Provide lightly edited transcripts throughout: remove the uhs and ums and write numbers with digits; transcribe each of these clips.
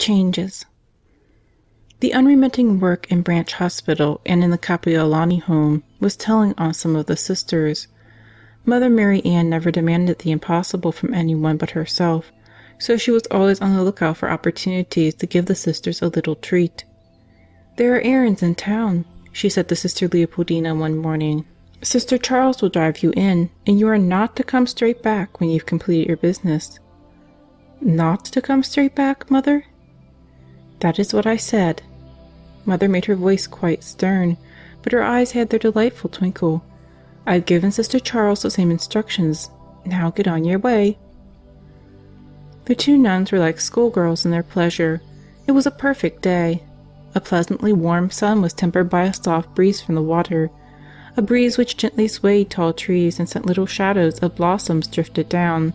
changes. The unremitting work in Branch Hospital and in the Kapiolani home was telling on some of the sisters. Mother Marianne never demanded the impossible from anyone but herself, so she was always on the lookout for opportunities to give the sisters a little treat. "There are errands in town," she said to Sister Leopoldina one morning. "Sister Charles will drive you in, and you are not to come straight back when you've completed your business." "Not to come straight back, Mother?" "That is what I said." Mother made her voice quite stern, but her eyes had their delightful twinkle. "I've given Sister Charles the same instructions. Now get on your way." The two nuns were like schoolgirls in their pleasure. It was a perfect day. A pleasantly warm sun was tempered by a soft breeze from the water, a breeze which gently swayed tall trees and sent little shadows of blossoms drifted down.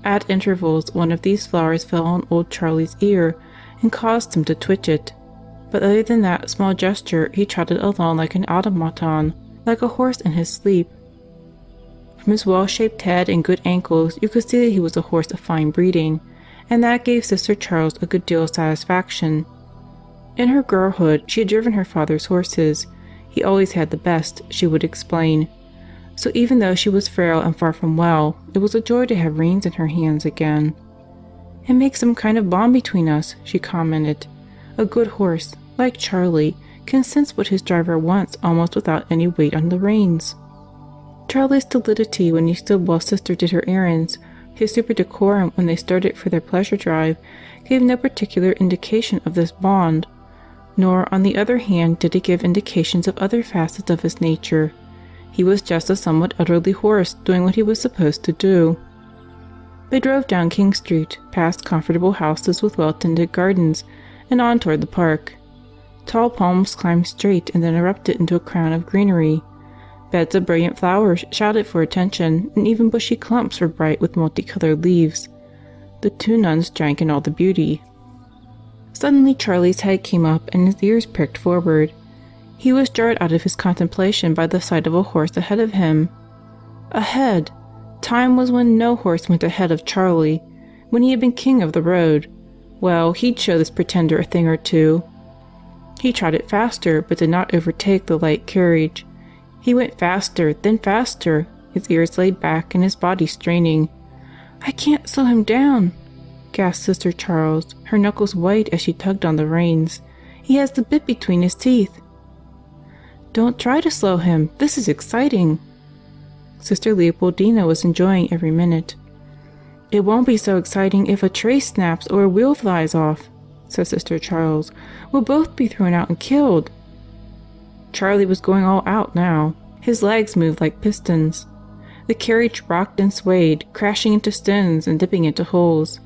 At intervals one of these flowers fell on old Charlie's ear and caused him to twitch it, but other than that small gesture he trotted along like an automaton, like a horse in his sleep. From his well-shaped head and good ankles you could see that he was a horse of fine breeding, and that gave Sister Charles a good deal of satisfaction. In her girlhood she had driven her father's horses. He always had the best, she would explain. So even though she was frail and far from well, it was a joy to have reins in her hands again. "It makes some kind of bond between us," she commented. "A good horse, like Charlie, can sense what his driver wants almost without any weight on the reins." Charlie's stolidity when he stood while Sister did her errands, his superdecorum when they started for their pleasure drive, gave no particular indication of this bond. Nor, on the other hand, did it give indications of other facets of his nature. He was just a somewhat elderly horse doing what he was supposed to do. They drove down King Street, past comfortable houses with well-tended gardens, and on toward the park. Tall palms climbed straight and then erupted into a crown of greenery. Beds of brilliant flowers shouted for attention, and even bushy clumps were bright with multicolored leaves. The two nuns drank in all the beauty. Suddenly Charlie's head came up and his ears pricked forward. He was jarred out of his contemplation by the sight of a horse ahead of him. Ahead! Time was when no horse went ahead of Charlie, when he had been king of the road. Well, he'd show this pretender a thing or two. He trotted faster, but did not overtake the light carriage. He went faster, then faster, his ears laid back and his body straining. "I can't slow him down," gasped Sister Charles, her knuckles white as she tugged on the reins. "He has the bit between his teeth." "Don't try to slow him. This is exciting." Sister Leopoldina was enjoying every minute. "It won't be so exciting if a trace snaps or a wheel flies off," said Sister Charles. "We'll both be thrown out and killed." Charlie was going all out now. His legs moved like pistons. The carriage rocked and swayed, crashing into stones and dipping into holes.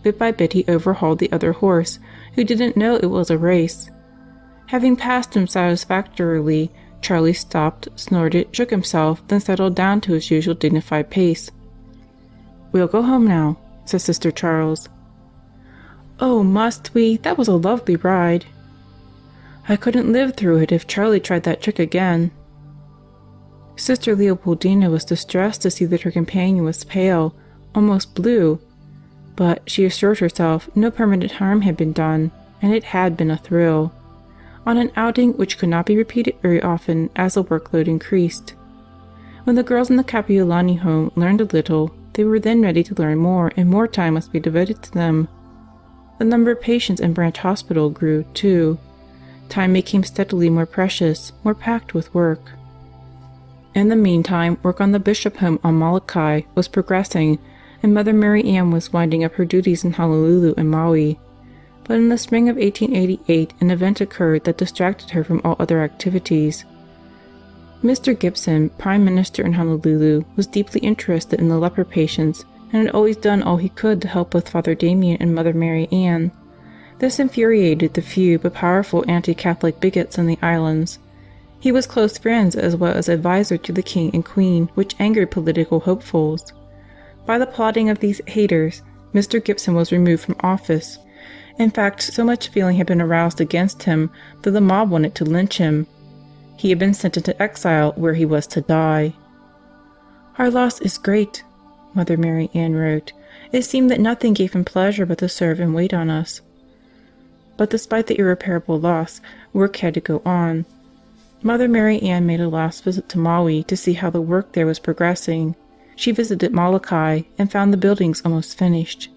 Bit by bit he overhauled the other horse, who didn't know it was a race. Having passed him satisfactorily, Charlie stopped, snorted, shook himself, then settled down to his usual dignified pace. "We'll go home now," said Sister Charles. "Oh, must we? That was a lovely ride." "I couldn't live through it if Charlie tried that trick again." Sister Leopoldina was distressed to see that her companion was pale, almost blue. But, she assured herself, no permanent harm had been done, and it had been a thrill. On an outing which could not be repeated very often as the workload increased. When the girls in the Kapiolani home learned a little, they were then ready to learn more, and more time must be devoted to them. The number of patients in Branch Hospital grew, too. Time became steadily more precious, more packed with work. In the meantime, work on the Bishop home on Molokai was progressing, and Mother Marianne was winding up her duties in Honolulu and Maui. But in the spring of 1888 an event occurred that distracted her from all other activities. Mr. Gibson, Prime Minister in Honolulu, was deeply interested in the leper patients and had always done all he could to help both Father Damien and Mother Marianne. This infuriated the few but powerful anti-Catholic bigots in the islands. He was close friends as well as advisor to the King and Queen, which angered political hopefuls. By the plotting of these haters, Mr. Gibson was removed from office. In fact, so much feeling had been aroused against him that the mob wanted to lynch him. He had been sent into exile where he was to die. "Our loss is great," Mother Marianne wrote. "It seemed that nothing gave him pleasure but to serve and wait on us. but despite the irreparable loss, work had to go on. Mother Marianne made a last visit to Maui to see how the work there was progressing. She visited Molokai and found the buildings almost finished.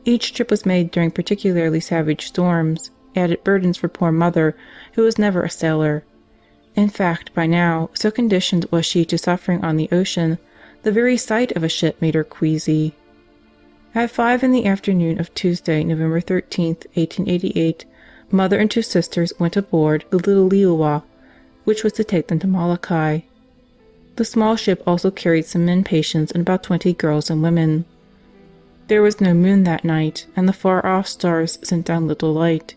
Each trip was made during particularly savage storms, added burdens for poor Mother, who was never a sailor. In fact, by now, so conditioned was she to suffering on the ocean, the very sight of a ship made her queasy. At 5 in the afternoon of Tuesday, November 13, 1888, Mother and two sisters went aboard the little Liuwa, which was to take them to Molokai. The small ship also carried some men patients and about 20 girls and women. There was no moon that night, and the far-off stars sent down little light.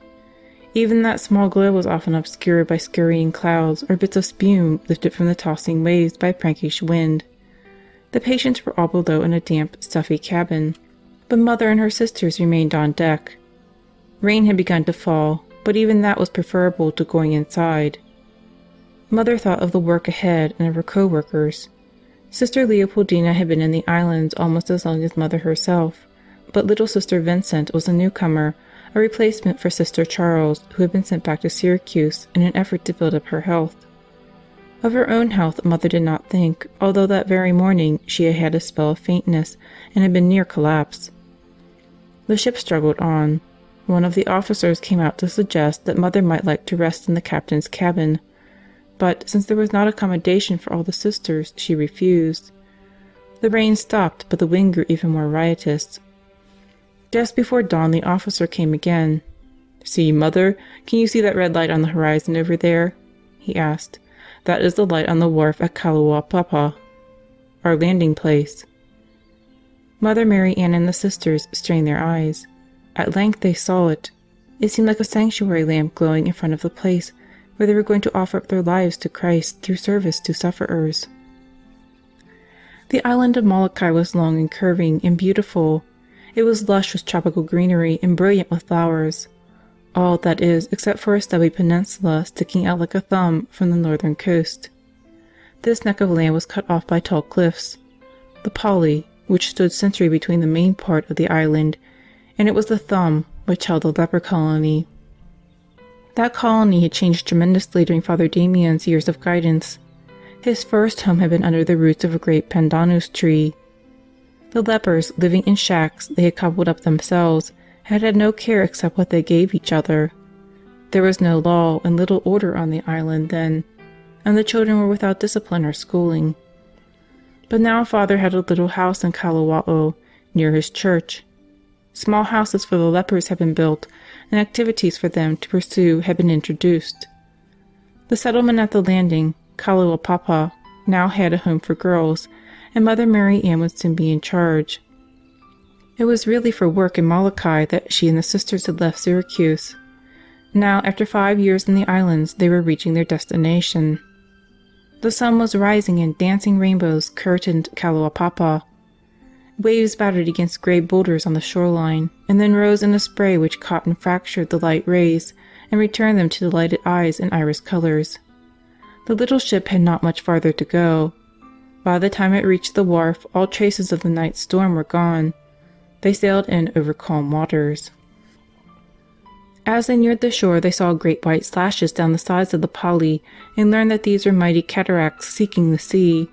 Even that small glow was often obscured by scurrying clouds or bits of spume lifted from the tossing waves by a prankish wind. The patients were all below in a damp, stuffy cabin, but Mother and her sisters remained on deck. Rain had begun to fall, but even that was preferable to going inside. Mother thought of the work ahead and of her co-workers. Sister Leopoldina had been in the islands almost as long as Mother herself, but little Sister Vincent was a newcomer, a replacement for Sister Charles, who had been sent back to Syracuse in an effort to build up her health. Of her own health Mother did not think, although that very morning she had had a spell of faintness and had been near collapse. The ship struggled on. One of the officers came out to suggest that Mother might like to rest in the captain's cabin, but since there was not accommodation for all the sisters, she refused. The rain stopped, but the wind grew even more riotous. Just before dawn the officer came again. "See, Mother, can you see that red light on the horizon over there?" he asked. "That is the light on the wharf at Kalaupapa, our landing place." Mother Marianne and the sisters strained their eyes. At length they saw it. It seemed like a sanctuary lamp glowing in front of the place where they were going to offer up their lives to Christ through service to sufferers. The island of Molokai was long and curving and beautiful. It was lush with tropical greenery and brilliant with flowers. All, that is, except for a stubby peninsula sticking out like a thumb from the northern coast. This neck of land was cut off by tall cliffs. The Pali, which stood sentry between the main part of the island, and it was the thumb which held the leper colony. That colony had changed tremendously during Father Damien's years of guidance. His first home had been under the roots of a great pandanus tree. The lepers, living in shacks they had cobbled up themselves, had had no care except what they gave each other. There was no law and little order on the island then, and the children were without discipline or schooling. But now Father had a little house in Kalawa'o, near his church. Small houses for the lepers had been built, and activities for them to pursue had been introduced. The settlement at the landing, Kalaupapa, now had a home for girls, and Mother Marianne would soon be in charge. It was really for work in Molokai that she and the sisters had left Syracuse. Now, after 5 years in the islands, they were reaching their destination. The sun was rising and dancing rainbows curtained Kalaupapa. Waves battered against gray boulders on the shoreline, and then rose in a spray which caught and fractured the light rays and returned them to delighted eyes in iris colors. The little ship had not much farther to go. By the time it reached the wharf, all traces of the night's storm were gone. They sailed in over calm waters. As they neared the shore, they saw great white slashes down the sides of the Pali and learned that these were mighty cataracts seeking the sea.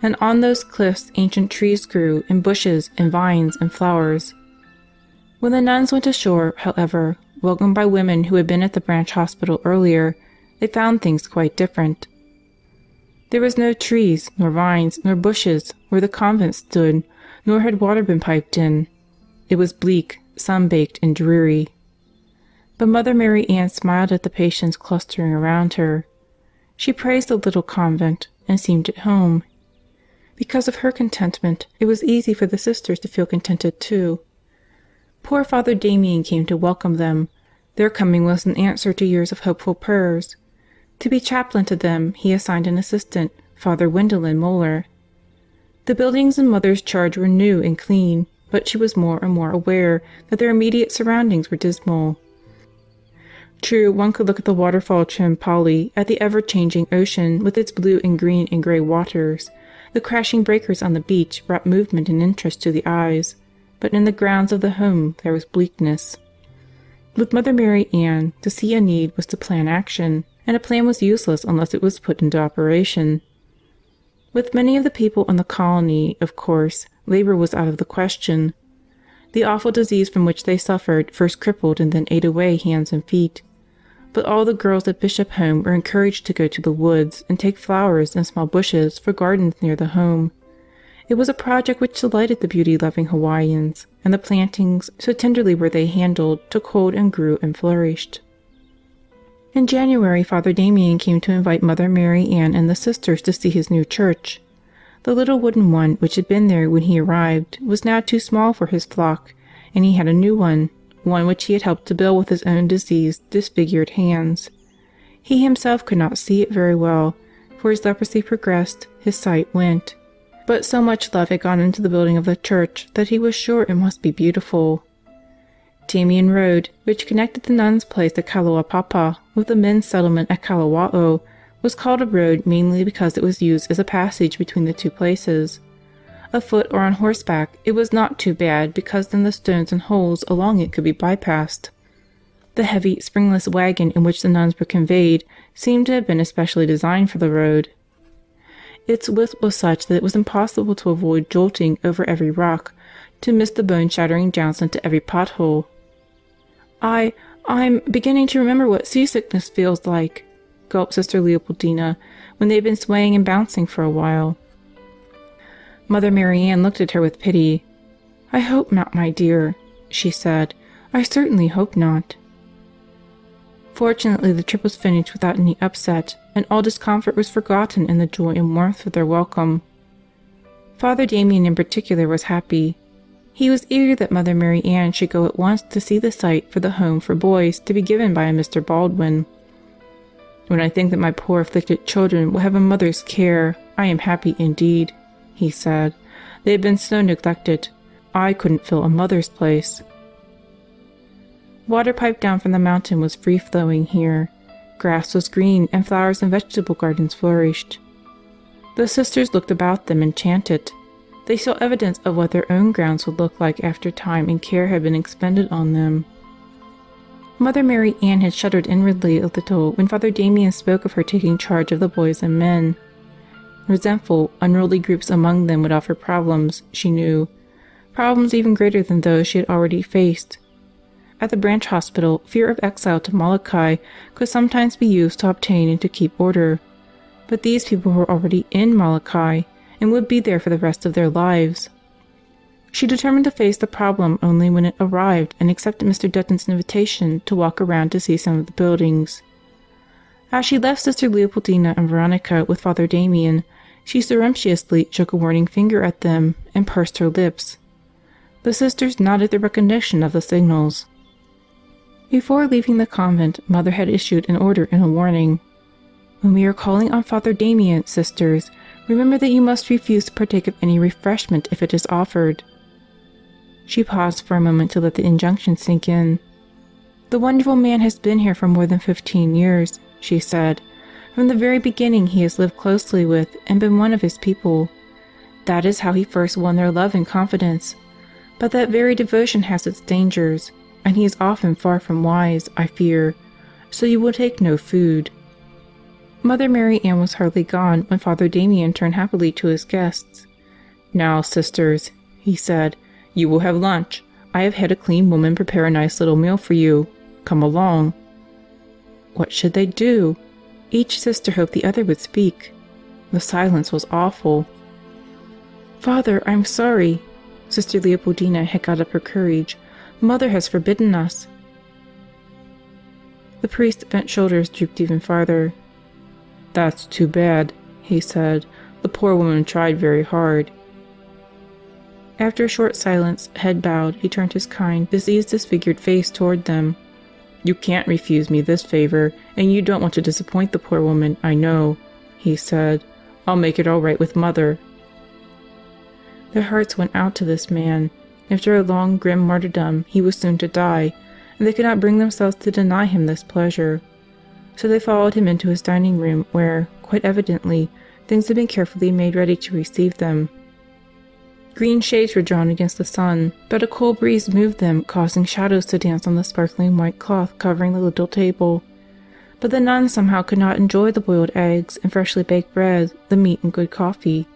And on those cliffs ancient trees grew, and bushes, and vines, and flowers. When the nuns went ashore, however, welcomed by women who had been at the branch hospital earlier, they found things quite different. There was no trees, nor vines, nor bushes where the convent stood, nor had water been piped in. It was bleak, sun-baked, and dreary. But Mother Marianne smiled at the patients clustering around her. She praised the little convent, and seemed at home. Because of her contentment, it was easy for the sisters to feel contented too. Poor Father Damien came to welcome them. Their coming was an answer to years of hopeful prayers. To be chaplain to them, he assigned an assistant, Father Wendelin Moeller. The buildings in Mother's charge were new and clean, but she was more and more aware that their immediate surroundings were dismal. True, one could look at the waterfall-trimmed Pali, at the ever-changing ocean with its blue and green and gray waters. The crashing breakers on the beach brought movement and interest to the eyes, but in the grounds of the home there was bleakness. With Mother Marianne, to see a need was to plan action, and a plan was useless unless it was put into operation. With many of the people in the colony, of course, labor was out of the question. The awful disease from which they suffered first crippled and then ate away hands and feet. But all the girls at Bishop Home were encouraged to go to the woods and take flowers and small bushes for gardens near the home. It was a project which delighted the beauty-loving Hawaiians, and the plantings, so tenderly were they handled, took hold and grew and flourished. In January, Father Damien came to invite Mother Marianne and the sisters to see his new church. The little wooden one which had been there when he arrived was now too small for his flock, and he had a new one which he had helped to build with his own diseased, disfigured hands. He himself could not see it very well, for as leprosy progressed, his sight went. But so much love had gone into the building of the church that he was sure it must be beautiful. Damien Road, which connected the nuns' place at Kalaupapa with the men's settlement at Kalawao, was called a road mainly because it was used as a passage between the two places. Afoot or on horseback, it was not too bad because then the stones and holes along it could be bypassed. The heavy, springless wagon in which the nuns were conveyed seemed to have been especially designed for the road. Its width was such that it was impossible to avoid jolting over every rock, to miss the bone-shattering downs into every pothole. I'm beginning to remember what seasickness feels like," gulped Sister Leopoldina, when they had been swaying and bouncing for a while. Mother Marianne looked at her with pity. "I hope not, my dear," she said. "I certainly hope not." Fortunately, the trip was finished without any upset, and all discomfort was forgotten in the joy and warmth of their welcome. Father Damien in particular was happy. He was eager that Mother Marianne should go at once to see the site for the home for boys to be given by a Mr. Baldwin. "When I think that my poor afflicted children will have a mother's care, I am happy indeed," he said. "They have been so neglected. I couldn't fill a mother's place." Water piped down from the mountain was free-flowing here. Grass was green, and flowers and vegetable gardens flourished. The sisters looked about them enchanted. They saw evidence of what their own grounds would look like after time and care had been expended on them. Mother Marianne had shuddered inwardly a little when Father Damien spoke of her taking charge of the boys and men. Resentful, unruly groups among them would offer problems, she knew, problems even greater than those she had already faced. At the branch hospital, fear of exile to Molokai could sometimes be used to obtain and to keep order, but these people were already in Molokai and would be there for the rest of their lives. She determined to face the problem only when it arrived and accepted Mr. Dutton's invitation to walk around to see some of the buildings. As she left Sister Leopoldina and Veronica with Father Damien, she surreptitiously shook a warning finger at them and pursed her lips. The sisters nodded their recognition of the signals. Before leaving the convent, Mother had issued an order and a warning. "When we are calling on Father Damien, sisters, remember that you must refuse to partake of any refreshment if it is offered." She paused for a moment to let the injunction sink in. "The wonderful man has been here for more than 15 years," she said. "From the very beginning he has lived closely with and been one of his people. That is how he first won their love and confidence. But that very devotion has its dangers, and he is often far from wise, I fear, so you will take no food." Mother Marianne was hardly gone when Father Damien turned happily to his guests. "Now, sisters," he said, "you will have lunch. I have had a clean woman prepare a nice little meal for you. Come along." What should they do? Each sister hoped the other would speak. The silence was awful. "Father, I'm sorry." Sister Leopoldina had got up her courage. "Mother has forbidden us." The priest's bent shoulders drooped even farther. "That's too bad," he said. "The poor woman tried very hard." After a short silence, head bowed, he turned his kind, diseased, disfigured face toward them. "You can't refuse me this favor, and you don't want to disappoint the poor woman, I know," he said. "I'll make it all right with Mother." Their hearts went out to this man. After a long, grim martyrdom, he was soon to die, and they could not bring themselves to deny him this pleasure. So they followed him into his dining room, where, quite evidently, things had been carefully made ready to receive them. Green shades were drawn against the sun, but a cool breeze moved them, causing shadows to dance on the sparkling white cloth covering the little table. But the nuns somehow could not enjoy the boiled eggs and freshly baked bread, the meat and good coffee.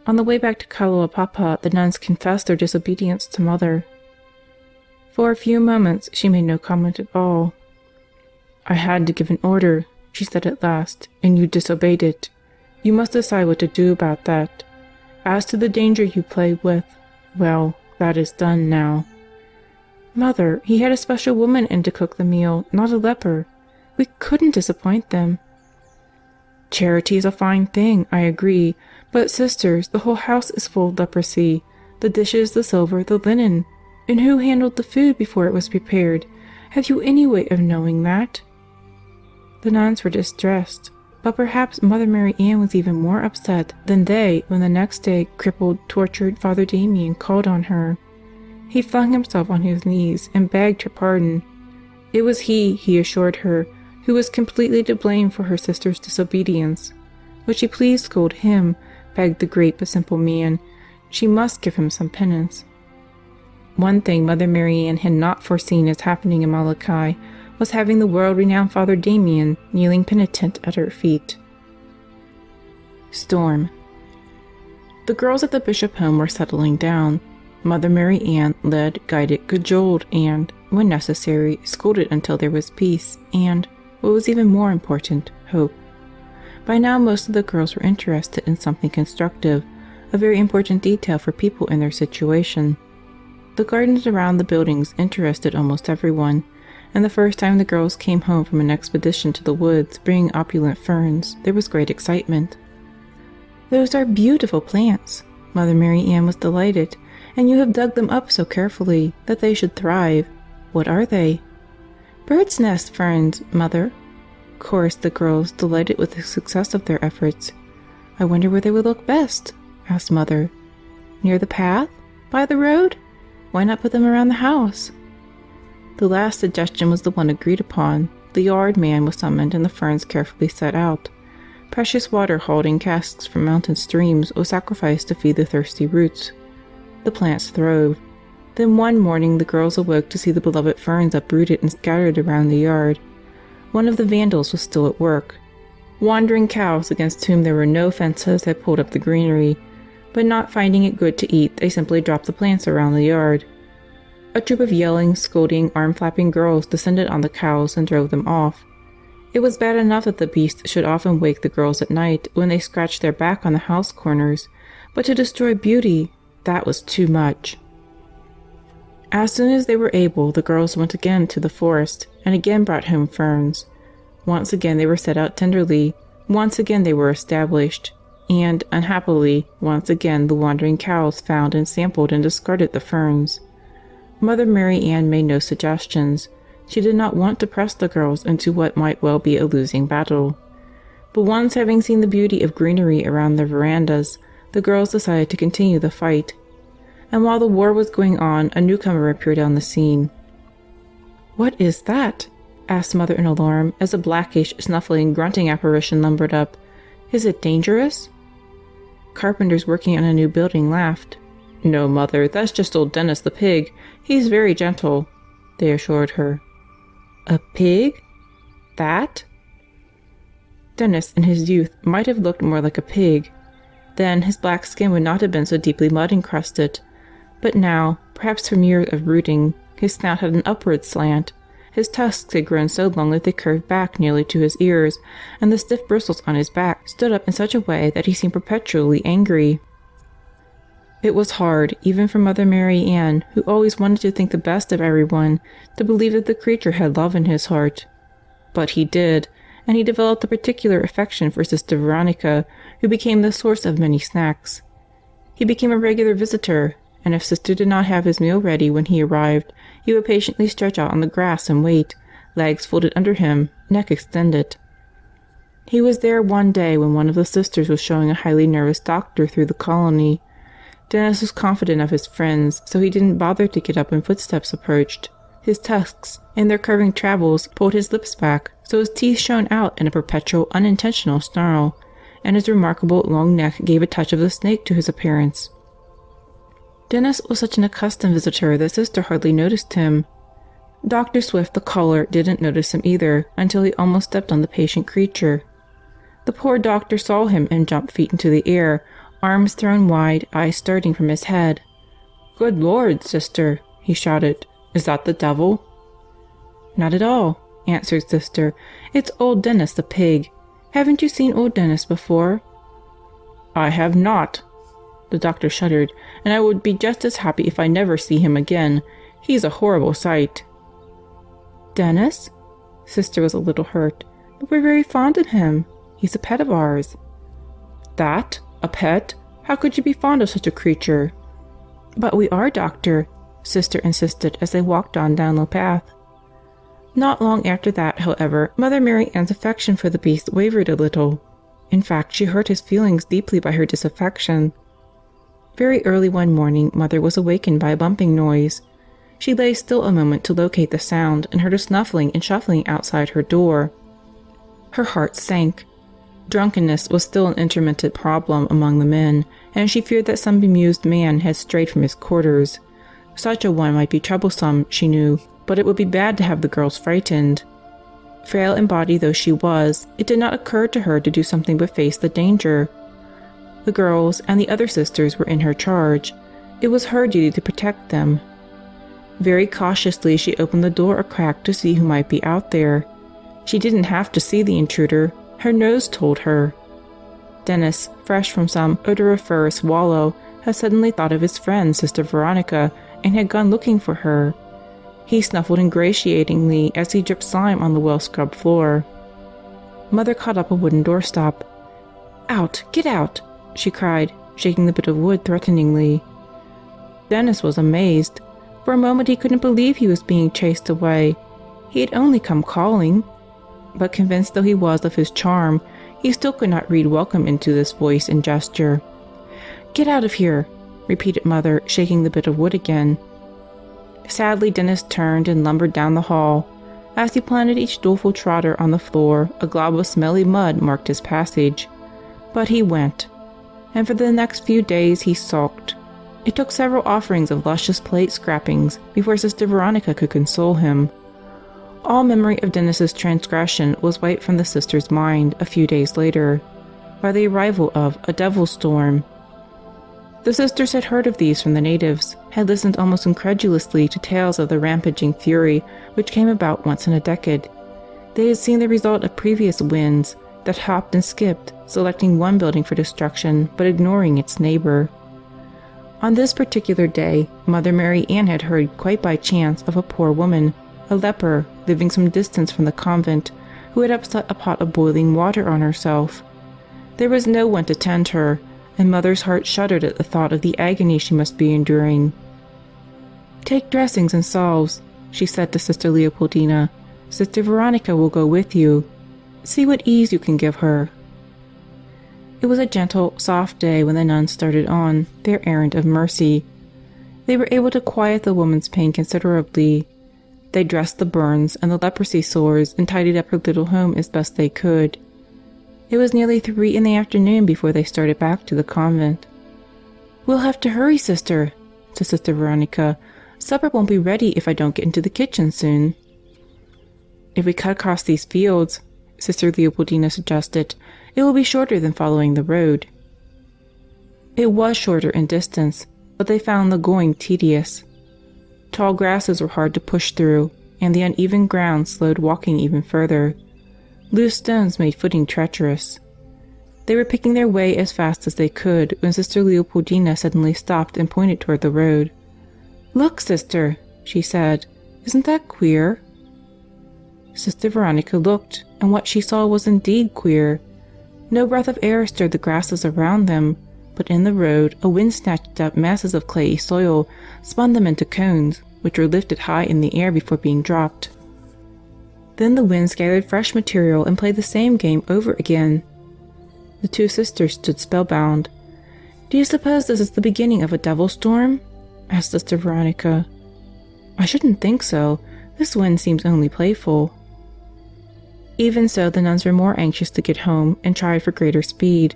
On the way back to Kalaupapa, the nuns confessed their disobedience to Mother. For a few moments she made no comment at all. "I had to give an order," she said at last, "and you disobeyed it. You must decide what to do about that. As to the danger you play with, well, that is done now." "Mother, he had a special woman in to cook the meal, not a leper. We couldn't disappoint them." "Charity is a fine thing, I agree, but sisters, the whole house is full of leprosy, the dishes, the silver, the linen. And who handled the food before it was prepared? Have you any way of knowing that?" The nuns were distressed, but perhaps Mother Marianne was even more upset than they when the next day crippled, tortured Father Damien called on her. He flung himself on his knees and begged her pardon. It was he assured her, who was completely to blame for her sister's disobedience. Would she please scold him, begged the great but simple man. She must give him some penance. One thing Mother Marianne had not foreseen as happening in Molokai was having the world-renowned Father Damien kneeling penitent at her feet. Storm. The girls at the bishop home were settling down. Mother Marianne led, guided, cajoled, and, when necessary, scolded until there was peace and, what was even more important, hope. By now most of the girls were interested in something constructive, a very important detail for people in their situation. The gardens around the buildings interested almost everyone, and the first time the girls came home from an expedition to the woods bringing opulent ferns, there was great excitement. "Those are beautiful plants," Mother Marianne was delighted, "and you have dug them up so carefully that they should thrive. What are they?" "Bird's nest ferns, Mother," chorused the girls, delighted with the success of their efforts. "I wonder where they would look best," asked Mother. "Near the path? By the road? Why not put them around the house?" The last suggestion was the one agreed upon. The yard man was summoned and the ferns carefully set out. Precious water hauled in casks from mountain streams was sacrificed to feed the thirsty roots. The plants throve. Then one morning the girls awoke to see the beloved ferns uprooted and scattered around the yard. One of the vandals was still at work. Wandering cows against whom there were no fences had pulled up the greenery, but not finding it good to eat, they simply dropped the plants around the yard. A troop of yelling, scolding, arm-flapping girls descended on the cows and drove them off. It was bad enough that the beasts should often wake the girls at night when they scratched their back on the house corners, but to destroy beauty, that was too much. As soon as they were able, the girls went again to the forest and again brought home ferns. Once again they were set out tenderly, once again they were established, and, unhappily, once again the wandering cows found and sampled and discarded the ferns. Mother Marianne made no suggestions. She did not want to press the girls into what might well be a losing battle. But once having seen the beauty of greenery around their verandas, the girls decided to continue the fight. And while the war was going on, a newcomer appeared on the scene. "What is that?" asked Mother in alarm as a blackish, snuffling, grunting apparition lumbered up. "Is it dangerous?" Carpenters working on a new building laughed. "No, Mother, that's just old Dennis the pig. He's very gentle," they assured her. "A pig? That?" Dennis in his youth might have looked more like a pig. Then his black skin would not have been so deeply mud-encrusted. But now, perhaps from years of rooting, his snout had an upward slant. His tusks had grown so long that they curved back nearly to his ears, and the stiff bristles on his back stood up in such a way that he seemed perpetually angry. It was hard, even for Mother Marianne, who always wanted to think the best of everyone, to believe that the creature had love in his heart. But he did, and he developed a particular affection for Sister Veronica, who became the source of many snacks. He became a regular visitor, and if Sister did not have his meal ready when he arrived, he would patiently stretch out on the grass and wait, legs folded under him, neck extended. He was there one day when one of the sisters was showing a highly nervous doctor through the colony. Dennis was confident of his friends, so he didn't bother to get up when footsteps approached. His tusks, in their curving travels, pulled his lips back, so his teeth shone out in a perpetual, unintentional snarl, and his remarkable long neck gave a touch of the snake to his appearance. Dennis was such an accustomed visitor that Sister hardly noticed him. Dr. Swift, the caller, didn't notice him either until he almost stepped on the patient creature. The poor doctor saw him and jumped feet into the air, arms thrown wide, eyes starting from his head. "Good Lord, Sister!" he shouted. "Is that the devil?" "Not at all," answered Sister. "It's old Dennis the pig. Haven't you seen old Dennis before?" "I have not." The doctor shuddered. "And I would be just as happy if I never see him again. He's a horrible sight." "Dennis?" Sister was a little hurt. "But we're very fond of him. He's a pet of ours." "That? A pet? How could you be fond of such a creature?" "But we are, Doctor," Sister insisted as they walked on down the path. Not long after that, however, Mother Marianne's affection for the beast wavered a little. In fact, she hurt his feelings deeply by her disaffection. Very early one morning, Mother was awakened by a bumping noise. She lay still a moment to locate the sound and heard a snuffling and shuffling outside her door. Her heart sank. Drunkenness was still an intermittent problem among the men, and she feared that some bemused man had strayed from his quarters. Such a one might be troublesome, she knew, but it would be bad to have the girls frightened. Frail in body though she was, it did not occur to her to do something but face the danger. The girls and the other sisters were in her charge. It was her duty to protect them. Very cautiously she opened the door a crack to see who might be out there. She didn't have to see the intruder. Her nose told her. Dennis, fresh from some odoriferous wallow, had suddenly thought of his friend, Sister Veronica, and had gone looking for her. He snuffled ingratiatingly as he dripped slime on the well-scrubbed floor. Mother caught up a wooden doorstop. "Out! Get out!" she cried, shaking the bit of wood threateningly. Dennis was amazed. For a moment he couldn't believe he was being chased away. He had only come calling. But convinced though he was of his charm, he still could not read welcome into this voice and gesture. "Get out of here!" repeated Mother, shaking the bit of wood again. Sadly, Dennis turned and lumbered down the hall. As he planted each doleful trotter on the floor, a glob of smelly mud marked his passage. But he went, and for the next few days he sulked. It took several offerings of luscious plate scrapings before Sister Veronica could console him. All memory of Dennis's transgression was wiped from the sister's mind a few days later, by the arrival of a devil storm. The sisters had heard of these from the natives, had listened almost incredulously to tales of the rampaging fury which came about once in a decade. They had seen the result of previous winds that hopped and skipped, selecting one building for destruction but ignoring its neighbor. On this particular day, Mother Marianne had heard quite by chance of a poor woman, a leper, living some distance from the convent, who had upset a pot of boiling water on herself. There was no one to tend her, and Mother's heart shuddered at the thought of the agony she must be enduring. "Take dressings and salves," she said to Sister Leopoldina. "Sister Veronica will go with you. See what ease you can give her." It was a gentle, soft day when the nuns started on their errand of mercy. They were able to quiet the woman's pain considerably. They dressed the burns and the leprosy sores and tidied up her little home as best they could. It was nearly 3 in the afternoon before they started back to the convent. "We'll have to hurry, Sister," said Sister Veronica. "Supper won't be ready if I don't get into the kitchen soon." "If we cut across these fields," Sister Leopoldina suggested, "it will be shorter than following the road." It was shorter in distance, but they found the going tedious. Tall grasses were hard to push through, and the uneven ground slowed walking even further. Loose stones made footing treacherous. They were picking their way as fast as they could when Sister Leopoldina suddenly stopped and pointed toward the road. "Look, Sister," she said. "Isn't that queer?" Sister Veronica looked, and what she saw was indeed queer. No breath of air stirred the grasses around them, but in the road a wind snatched up masses of clayey soil, spun them into cones, which were lifted high in the air before being dropped. Then the winds gathered fresh material and played the same game over again. The two sisters stood spellbound. "Do you suppose this is the beginning of a devil storm?" asked Sister Veronica. "I shouldn't think so. This wind seems only playful." Even so, the nuns were more anxious to get home and tried for greater speed.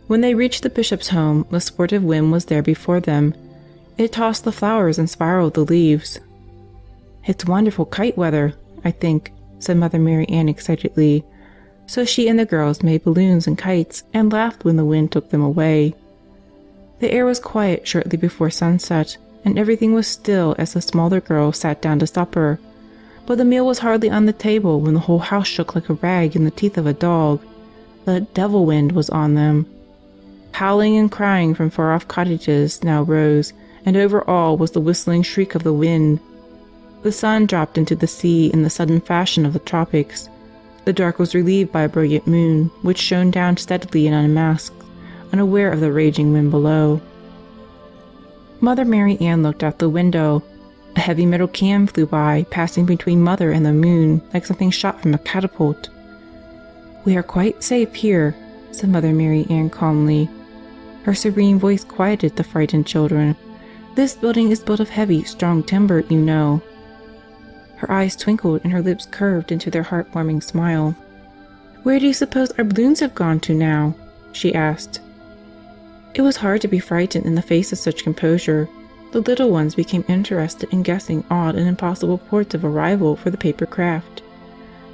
When they reached the bishop's home, the sportive wind was there before them. It tossed the flowers and spiraled the leaves. "It's wonderful kite weather, I think," said Mother Marianne excitedly. So she and the girls made balloons and kites and laughed when the wind took them away. The air was quiet shortly before sunset, and everything was still as the smaller girls sat down to supper. But the meal was hardly on the table when the whole house shook like a rag in the teeth of a dog. The devil wind was on them. Howling and crying from far-off cottages now rose, and over all was the whistling shriek of the wind. The sun dropped into the sea in the sudden fashion of the tropics. The dark was relieved by a brilliant moon, which shone down steadily and unmasked, unaware of the raging wind below. Mother Marianne looked out the window. A heavy metal can flew by, passing between Mother and the moon like something shot from a catapult. "We are quite safe here," said Mother Marianne calmly. Her serene voice quieted the frightened children. "This building is built of heavy, strong timber, you know." Her eyes twinkled and her lips curved into their heartwarming smile. "Where do you suppose our balloons have gone to now?" she asked. It was hard to be frightened in the face of such composure. The little ones became interested in guessing odd and impossible ports of arrival for the paper craft.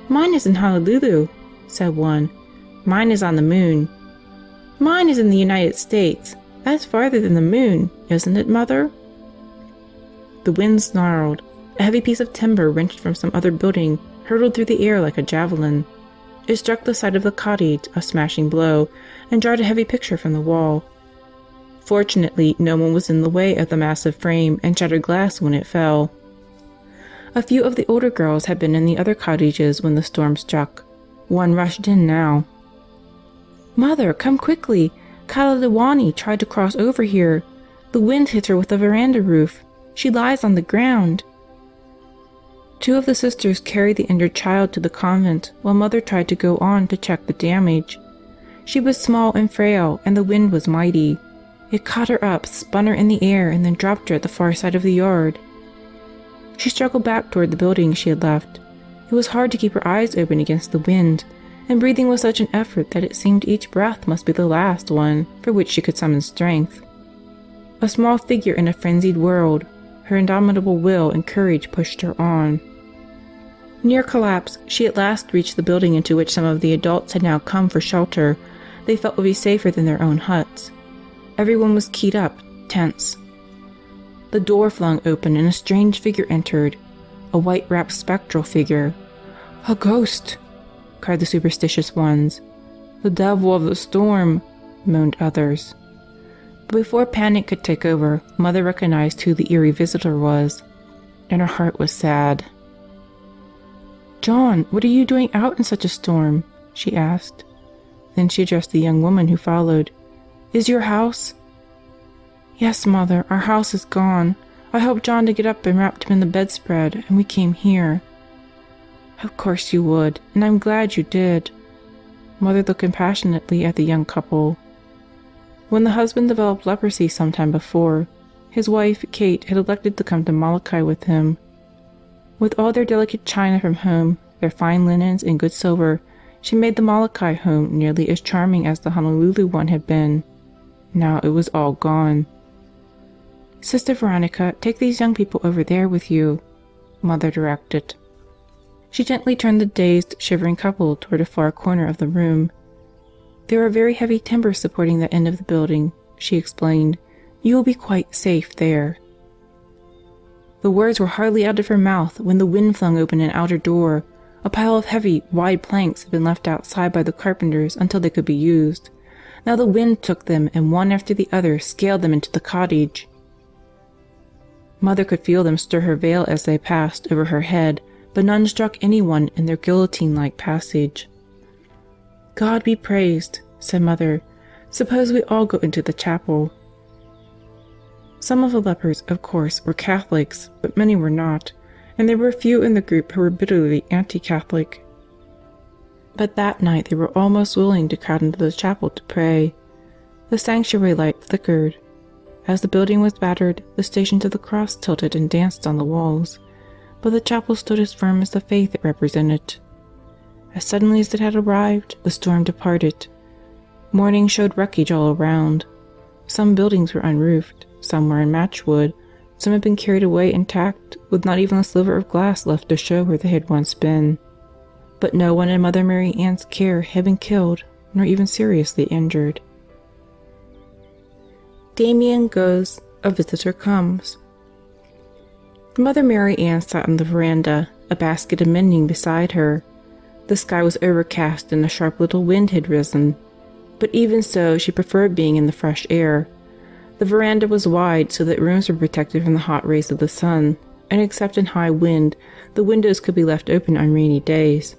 "Mine is in Honolulu," said one. "Mine is on the moon." "Mine is in the United States. That's farther than the moon, isn't it, Mother?" The wind snarled. A heavy piece of timber wrenched from some other building hurtled through the air like a javelin. It struck the side of the cottage, a smashing blow, and jarred a heavy picture from the wall. Fortunately, no one was in the way of the massive frame and shattered glass when it fell. A few of the older girls had been in the other cottages when the storm struck. One rushed in now. "Mother, come quickly! Kalaupapa tried to cross over here. The wind hit her with the veranda roof. She lies on the ground." Two of the sisters carried the injured child to the convent, while Mother tried to go on to check the damage. She was small and frail, and the wind was mighty. It caught her up, spun her in the air, and then dropped her at the far side of the yard. She struggled back toward the building she had left. It was hard to keep her eyes open against the wind, and breathing was such an effort that it seemed each breath must be the last one for which she could summon strength. A small figure in a frenzied world, her indomitable will and courage pushed her on. Near collapse, she at last reached the building into which some of the adults had now come for shelter they felt would be safer than their own huts. Everyone was keyed up, tense. The door flung open and a strange figure entered, a white-wrapped spectral figure. "A ghost!" cried the superstitious ones. "The devil of the storm!" moaned others. But before panic could take over, Mother recognized who the eerie visitor was, and her heart was sad. "John, what are you doing out in such a storm?" she asked. Then she addressed the young woman who followed. "Is your house—" "Yes, Mother, our house is gone. I helped John to get up and wrapped him in the bedspread, and we came here." "Of course you would, and I'm glad you did." Mother looked compassionately at the young couple. When the husband developed leprosy some time before, his wife, Kate, had elected to come to Molokai with him. With all their delicate china from home, their fine linens and good silver, she made the Molokai home nearly as charming as the Honolulu one had been. Now it was all gone. "Sister Veronica, take these young people over there with you," Mother directed. She gently turned the dazed, shivering couple toward a far corner of the room. "There are very heavy timbers supporting that end of the building," she explained. "You will be quite safe there." The words were hardly out of her mouth when the wind flung open an outer door. A pile of heavy, wide planks had been left outside by the carpenters until they could be used. Now the wind took them, and one after the other scaled them into the cottage. Mother could feel them stir her veil as they passed over her head, but none struck anyone in their guillotine-like passage. "God be praised," said Mother. "Suppose we all go into the chapel." Some of the lepers, of course, were Catholics, but many were not, and there were a few in the group who were bitterly anti-Catholic. But that night they were almost willing to crowd into the chapel to pray. The sanctuary light flickered. As the building was battered, the Stations of the Cross tilted and danced on the walls, but the chapel stood as firm as the faith it represented. As suddenly as it had arrived, the storm departed. Morning showed wreckage all around. Some buildings were unroofed, some were in matchwood, some had been carried away intact, with not even a sliver of glass left to show where they had once been. But no one in Mother Marianne's care had been killed, nor even seriously injured. Damien goes, a visitor comes. Mother Marianne sat on the veranda, a basket of mending beside her. The sky was overcast and a sharp little wind had risen, but even so she preferred being in the fresh air. The veranda was wide so that rooms were protected from the hot rays of the sun, and except in high wind, the windows could be left open on rainy days.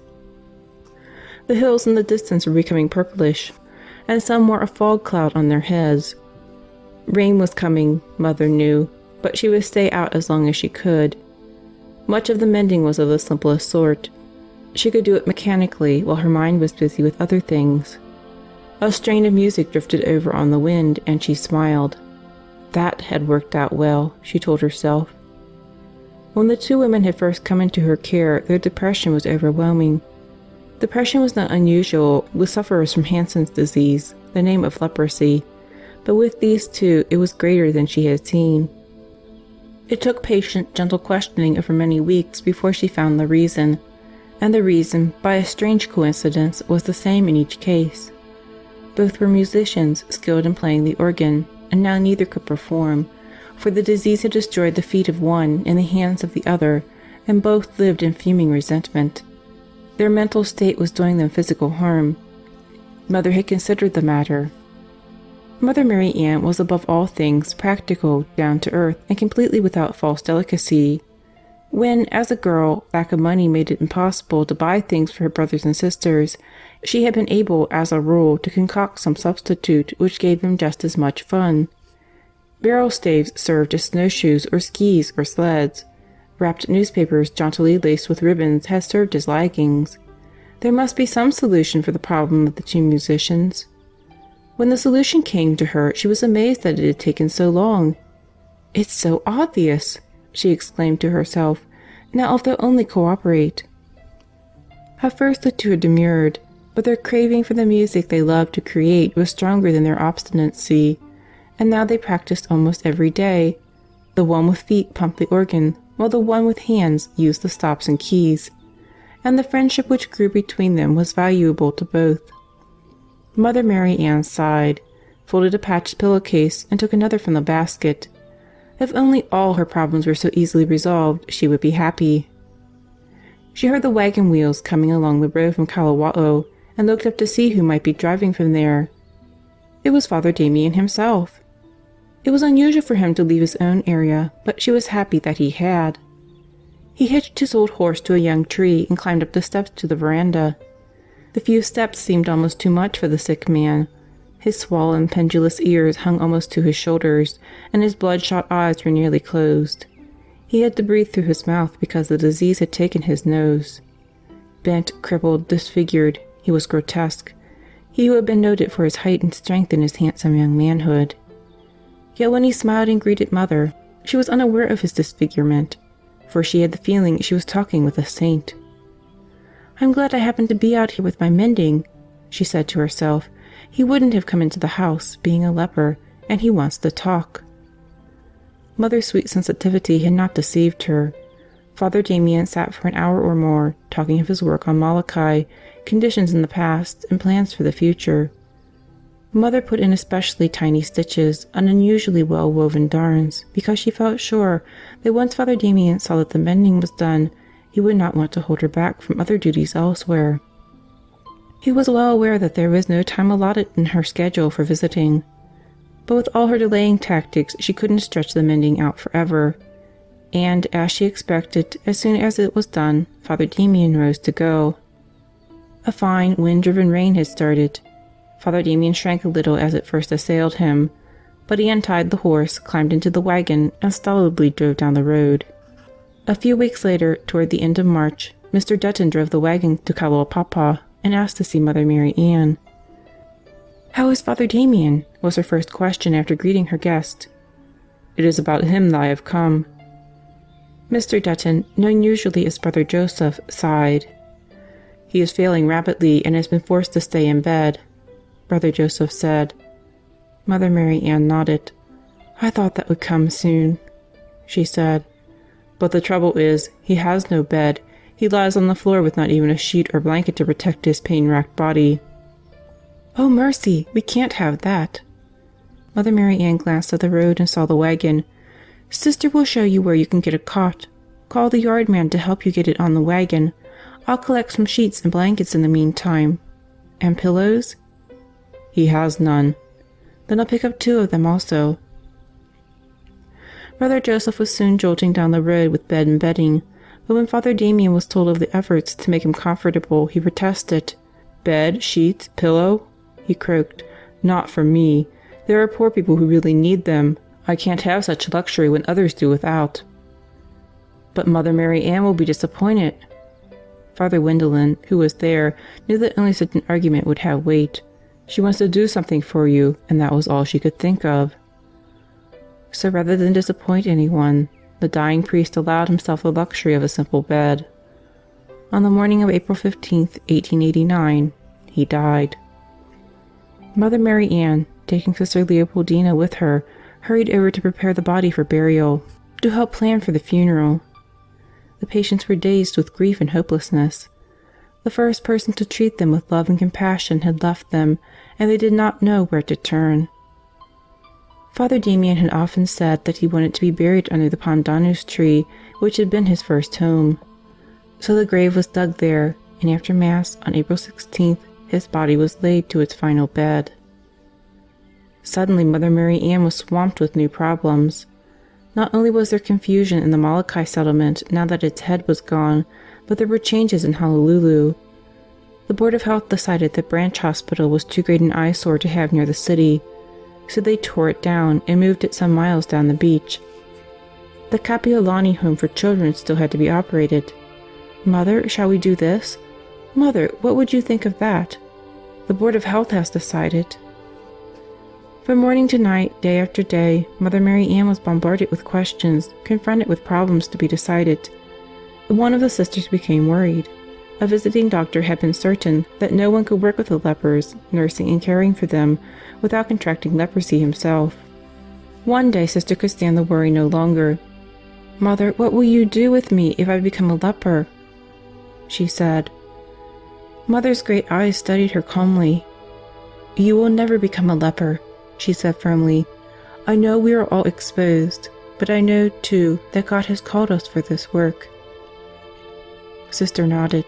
The hills in the distance were becoming purplish, and some wore a fog cloud on their heads. Rain was coming, Mother knew, but she would stay out as long as she could. Much of the mending was of the simplest sort. She could do it mechanically while her mind was busy with other things. A strain of music drifted over on the wind, and she smiled. That had worked out well, she told herself. When the two women had first come into her care, their depression was overwhelming. Depression was not unusual with sufferers from Hansen's disease, the name of leprosy, but with these two it was greater than she had seen. It took patient, gentle questioning over many weeks before she found the reason, and the reason, by a strange coincidence, was the same in each case. Both were musicians skilled in playing the organ, and now neither could perform, for the disease had destroyed the feet of one and the hands of the other, and both lived in fuming resentment. Their mental state was doing them physical harm. Mother had considered the matter. Mother Marianne was above all things practical, down to earth, and completely without false delicacy. When, as a girl, lack of money made it impossible to buy things for her brothers and sisters, she had been able, as a rule, to concoct some substitute which gave them just as much fun. Barrel staves served as snowshoes or skis or sleds. Wrapped newspapers jauntily laced with ribbons had served as leggings. There must be some solution for the problem of the two musicians. When the solution came to her, she was amazed that it had taken so long. "It's so obvious!" she exclaimed to herself. "Now if they'll only cooperate." At first the two had demurred, but their craving for the music they loved to create was stronger than their obstinacy, and now they practiced almost every day. The one with feet pumped the organ, while the one with hands used the stops and keys, and the friendship which grew between them was valuable to both. Mother Marianne sighed, folded a patched pillowcase, and took another from the basket. If only all her problems were so easily resolved, she would be happy. She heard the wagon wheels coming along the road from Kalaupapa, and looked up to see who might be driving from there. It was Father Damien himself. It was unusual for him to leave his own area, but she was happy that he had. He hitched his old horse to a young tree and climbed up the steps to the veranda. The few steps seemed almost too much for the sick man. His swollen, pendulous ears hung almost to his shoulders, and his bloodshot eyes were nearly closed. He had to breathe through his mouth because the disease had taken his nose. Bent, crippled, disfigured, he was grotesque, he who had been noted for his height and strength in his handsome young manhood. Yet when he smiled and greeted Mother, she was unaware of his disfigurement, for she had the feeling she was talking with a saint. "I'm glad I happened to be out here with my mending," she said to herself. "He wouldn't have come into the house, being a leper, and he wants to talk." Mother's sweet sensitivity had not deceived her. Father Damien sat for an hour or more, talking of his work on Molokai, conditions in the past, and plans for the future. Mother put in especially tiny stitches on unusually well-woven darns, because she felt sure that once Father Damien saw that the mending was done, he would not want to hold her back from other duties elsewhere. He was well aware that there was no time allotted in her schedule for visiting, but with all her delaying tactics she couldn't stretch the mending out forever, and, as she expected, as soon as it was done, Father Damien rose to go. A fine, wind-driven rain had started. Father Damien shrank a little as it first assailed him, but he untied the horse, climbed into the wagon, and stolidly drove down the road. A few weeks later, toward the end of March, Mr. Dutton drove the wagon to Kalaupapa and asked to see Mother Marianne. "How is Father Damien?" was her first question after greeting her guest. "It is about him that I have come." Mr. Dutton, known usually as Brother Joseph, sighed. "He is failing rapidly and has been forced to stay in bed," Brother Joseph said. Mother Marianne nodded. "I thought that would come soon," she said. "But the trouble is, he has no bed. He lies on the floor with not even a sheet or blanket to protect his pain-racked body." "Oh, mercy! We can't have that." Mother Marianne glanced at the road and saw the wagon. "Sister will show you where you can get a cot. Call the yard man to help you get it on the wagon. I'll collect some sheets and blankets in the meantime. And pillows?" "He has none." "Then I'll pick up 2 of them also." Brother Joseph was soon jolting down the road with bed and bedding, but when Father Damien was told of the efforts to make him comfortable, he protested. "Bed, sheets, pillow?" he croaked. "Not for me. There are poor people who really need them. I can't have such luxury when others do without." "But Mother Marianne will be disappointed." Father Wendelin, who was there, knew that only such an argument would have weight. "She wants to do something for you, and that was all she could think of." So rather than disappoint anyone, the dying priest allowed himself the luxury of a simple bed. On the morning of April 15th, 1889, he died. Mother Marianne, taking Sister Leopoldina with her, hurried over to prepare the body for burial, to help plan for the funeral. The patients were dazed with grief and hopelessness. The first person to treat them with love and compassion had left them, and they did not know where to turn. Father Damien had often said that he wanted to be buried under the pandanus tree, which had been his first home. So the grave was dug there, and after Mass on April 16th, his body was laid to its final bed. Suddenly Mother Marianne was swamped with new problems. Not only was there confusion in the Molokai settlement now that its head was gone, but there were changes in Honolulu. The Board of Health decided that Branch Hospital was too great an eyesore to have near the city, so they tore it down and moved it some miles down the beach. The Kapiolani home for children still had to be operated. "Mother, shall we do this?" "Mother, what would you think of that?" "The Board of Health has decided." From morning to night, day after day, Mother Marianne was bombarded with questions, confronted with problems to be decided. One of the sisters became worried. A visiting doctor had been certain that no one could work with the lepers, nursing and caring for them, without contracting leprosy himself. One day Sister could stand the worry no longer. "Mother, what will you do with me if I become a leper?" she said. Mother's great eyes studied her calmly. "You will never become a leper," she said firmly. "I know we are all exposed, but I know, too, that God has called us for this work." Sister nodded.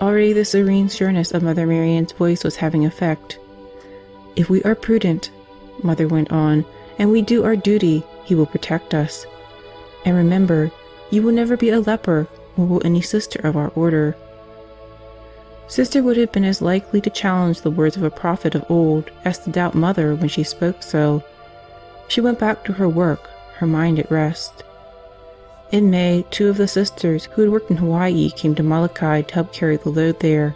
Already the serene sureness of Mother Marianne's voice was having effect. "If we are prudent," Mother went on, "and we do our duty, He will protect us. And remember, you will never be a leper, nor will any sister of our order." Sister would have been as likely to challenge the words of a prophet of old as to doubt Mother when she spoke so. She went back to her work, her mind at rest. In May, 2 of the sisters who had worked in Hawaii came to Molokai to help carry the load there.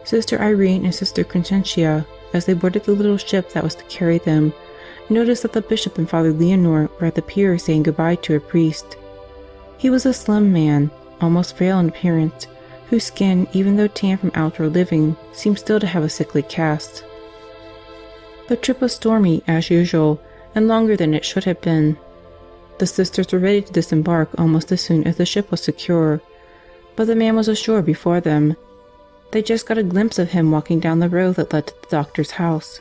Sister Irene and Sister Crescentia, as they boarded the little ship that was to carry them, noticed that the bishop and Father Leonor were at the pier saying goodbye to a priest. He was a slim man, almost frail in appearance, whose skin, even though tan from outdoor living, seemed still to have a sickly cast. The trip was stormy, as usual, and longer than it should have been. The sisters were ready to disembark almost as soon as the ship was secure, but the man was ashore before them. They just got a glimpse of him walking down the road that led to the doctor's house.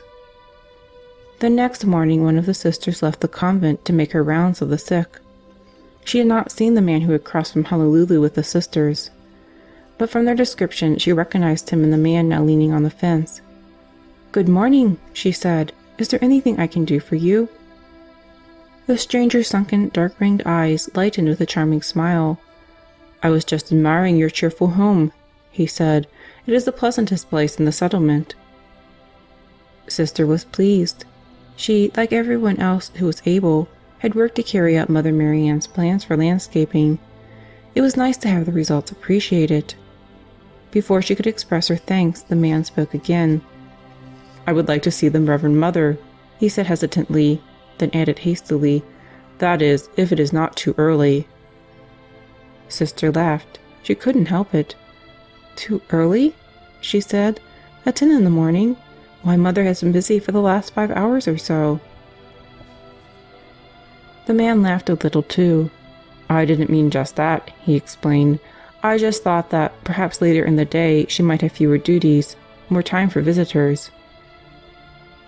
The next morning one of the sisters left the convent to make her rounds of the sick. She had not seen the man who had crossed from Honolulu with the sisters, but from their description she recognized him in the man now leaning on the fence. "Good morning," she said. "Is there anything I can do for you?" The stranger's sunken, dark-ringed eyes lightened with a charming smile. "I was just admiring your cheerful home," he said. "It is the pleasantest place in the settlement." Sister was pleased. She, like everyone else who was able, had worked to carry out Mother Marianne's plans for landscaping. It was nice to have the results appreciated. Before she could express her thanks, the man spoke again. "I would like to see the Reverend Mother," he said hesitantly, then added hastily, "that is, if it is not too early." Sister laughed. She couldn't help it. "Too early?" she said. "At 10 in the morning? Why, Mother has been busy for the last 5 hours or so." The man laughed a little too. "I didn't mean just that," he explained. "I just thought that perhaps later in the day she might have fewer duties, more time for visitors."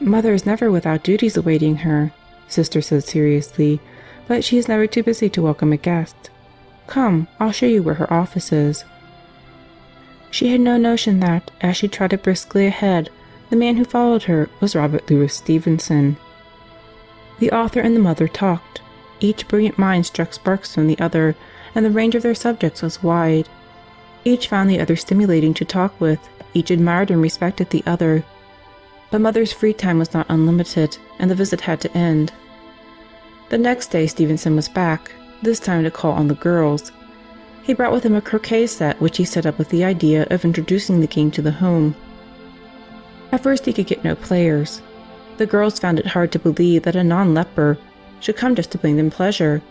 "Mother is never without duties awaiting her," Sister said seriously, "but she is never too busy to welcome a guest. Come, I'll show you where her office is." She had no notion that, as she trotted briskly ahead, the man who followed her was Robert Louis Stevenson. The author and the mother talked. Each brilliant mind struck sparks from the other, and the range of their subjects was wide. Each found the other stimulating to talk with, each admired and respected the other. But Mother's free time was not unlimited, and the visit had to end. The next day Stevenson was back, this time to call on the girls. He brought with him a croquet set which he set up with the idea of introducing the game to the home. At first he could get no players. The girls found it hard to believe that a non-leper should come just to bring them pleasure,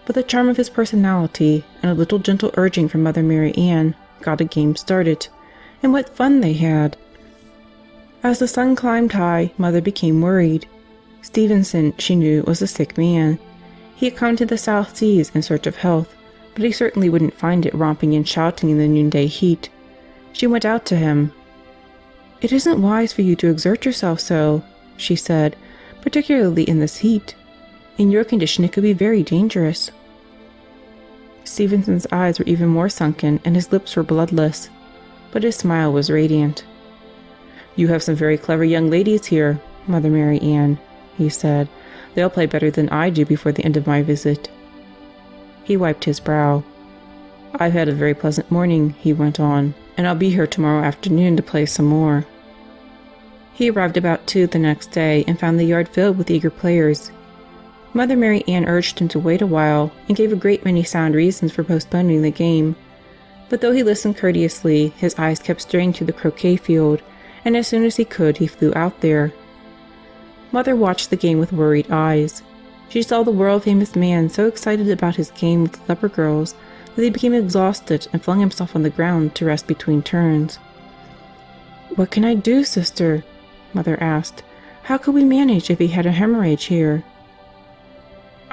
but the charm of his personality and a little gentle urging from Mother Marianne got a game started, and what fun they had! As the sun climbed high, Mother became worried. Stevenson, she knew, was a sick man. He had come to the South Seas in search of health, but he certainly wouldn't find it romping and shouting in the noonday heat. She went out to him. "It isn't wise for you to exert yourself so," she said, "particularly in this heat. In your condition it could be very dangerous." Stevenson's eyes were even more sunken and his lips were bloodless, but his smile was radiant. "You have some very clever young ladies here, Mother Marianne," he said. "They'll play better than I do before the end of my visit." He wiped his brow. "I've had a very pleasant morning," he went on, "and I'll be here tomorrow afternoon to play some more." He arrived about 2 the next day and found the yard filled with eager players. Mother Marianne urged him to wait a while and gave a great many sound reasons for postponing the game. But though he listened courteously, his eyes kept straying to the croquet field, and as soon as he could he flew out there. Mother watched the game with worried eyes. She saw the world-famous man so excited about his game with the leper girls that he became exhausted and flung himself on the ground to rest between turns. "What can I do, Sister?" Mother asked. "How could we manage if he had a hemorrhage here?"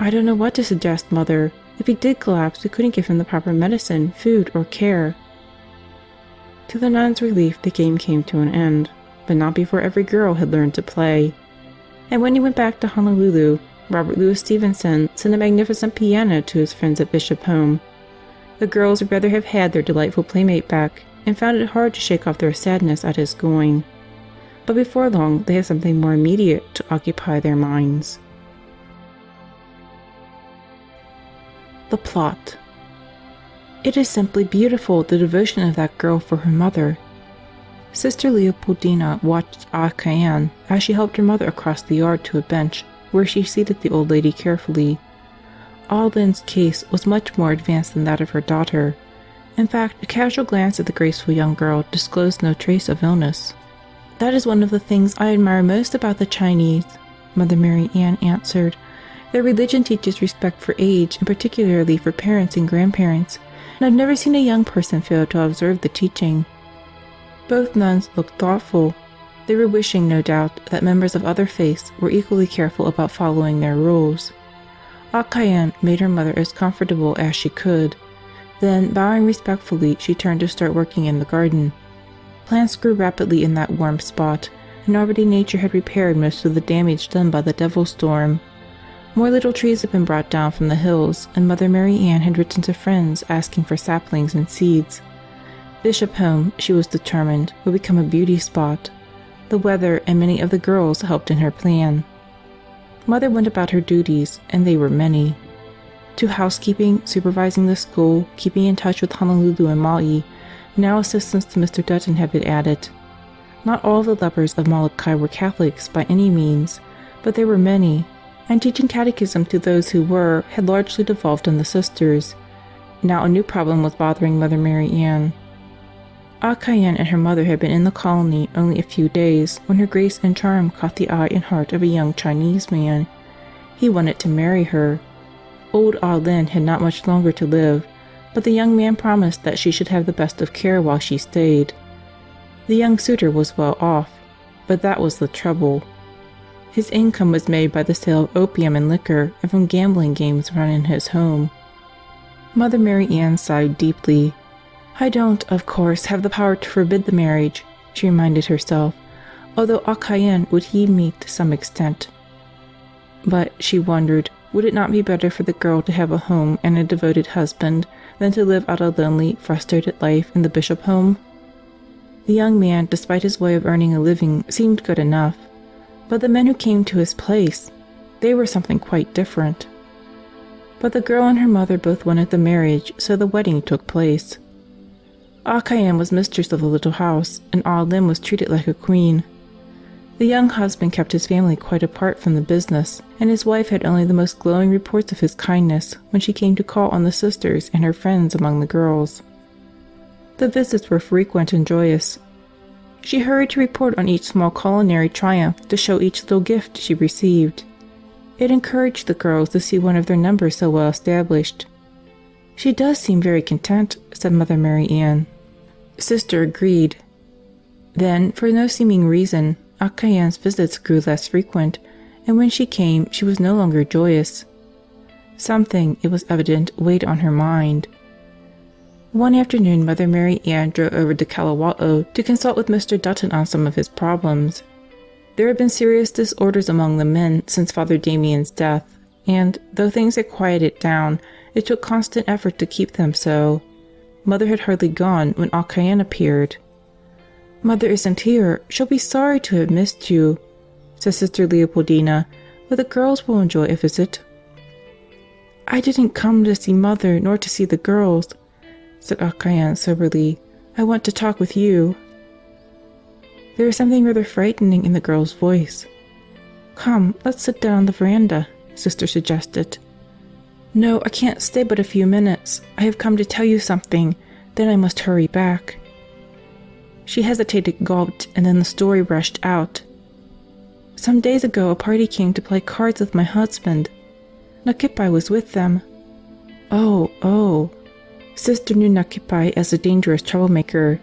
"I don't know what to suggest, Mother. If he did collapse, we couldn't give him the proper medicine, food, or care." To the nuns' relief, the game came to an end, but not before every girl had learned to play. And when he went back to Honolulu, Robert Louis Stevenson sent a magnificent piano to his friends at Bishop Home. The girls would rather have had their delightful playmate back, and found it hard to shake off their sadness at his going. But before long they had something more immediate to occupy their minds. The plot. It is simply beautiful, the devotion of that girl for her mother. Sister Leopoldina watched Ah Kyan as she helped her mother across the yard to a bench, where she seated the old lady carefully. Ah Lin's case was much more advanced than that of her daughter. In fact, a casual glance at the graceful young girl disclosed no trace of illness. "That is one of the things I admire most about the Chinese," Mother Marianne answered. "Their religion teaches respect for age, and particularly for parents and grandparents, and I've never seen a young person fail to observe the teaching." Both nuns looked thoughtful. They were wishing, no doubt, that members of other faiths were equally careful about following their rules. Ah Kyan made her mother as comfortable as she could. Then, bowing respectfully, she turned to start working in the garden. Plants grew rapidly in that warm spot, and already nature had repaired most of the damage done by the devil storm. More little trees had been brought down from the hills, and Mother Marianne had written to friends asking for saplings and seeds. Bishop Home, she was determined, would become a beauty spot. The weather and many of the girls helped in her plan. Mother went about her duties, and they were many. To housekeeping, supervising the school, keeping in touch with Honolulu and Maui, now assistance to Mr. Dutton had been added. Not all the lepers of Molokai were Catholics by any means, but there were many, and teaching catechism to those who were had largely devolved on the sisters. Now a new problem was bothering Mother Marianne. Ah Kyan and her mother had been in the colony only a few days when her grace and charm caught the eye and heart of a young Chinese man. He wanted to marry her. Old Ah Lin had not much longer to live, but the young man promised that she should have the best of care while she stayed. The young suitor was well off, but that was the trouble. His income was made by the sale of opium and liquor and from gambling games run in his home. Mother Marianne sighed deeply. "I don't, of course, have the power to forbid the marriage," she reminded herself, although Akayan would heed me to some extent. But, she wondered, would it not be better for the girl to have a home and a devoted husband than to live out a lonely, frustrated life in the bishop home? The young man, despite his way of earning a living, seemed good enough. But the men who came to his place, they were something quite different. But the girl and her mother both wanted the marriage, so the wedding took place. Akayan was mistress of the little house, and Ah Lim was treated like a queen. The young husband kept his family quite apart from the business, and his wife had only the most glowing reports of his kindness when she came to call on the sisters and her friends among the girls. The visits were frequent and joyous. She hurried to report on each small culinary triumph, to show each little gift she received. It encouraged the girls to see one of their number so well established. "She does seem very content," said Mother Marianne. Sister agreed. Then, for no seeming reason, Akayan's visits grew less frequent, and when she came, she was no longer joyous. Something, it was evident, weighed on her mind. One afternoon, Mother Marianne drove over to Kalaupapa to consult with Mr. Dutton on some of his problems. There had been serious disorders among the men since Father Damien's death, and, though things had quieted down, it took constant effort to keep them so. Mother had hardly gone when Akayan appeared. "Mother isn't here. She'll be sorry to have missed you," said Sister Leopoldina, "but the girls will enjoy a visit." "I didn't come to see Mother nor to see the girls," said Akayan soberly. "I want to talk with you." There was something rather frightening in the girl's voice. "Come, let's sit down on the veranda," Sister suggested. "No, I can't stay but a few minutes. I have come to tell you something, then I must hurry back." She hesitated, gulped, and then the story rushed out. "Some days ago a party came to play cards with my husband. Nakipai was with them." Oh. Sister knew Nakipai as a dangerous troublemaker.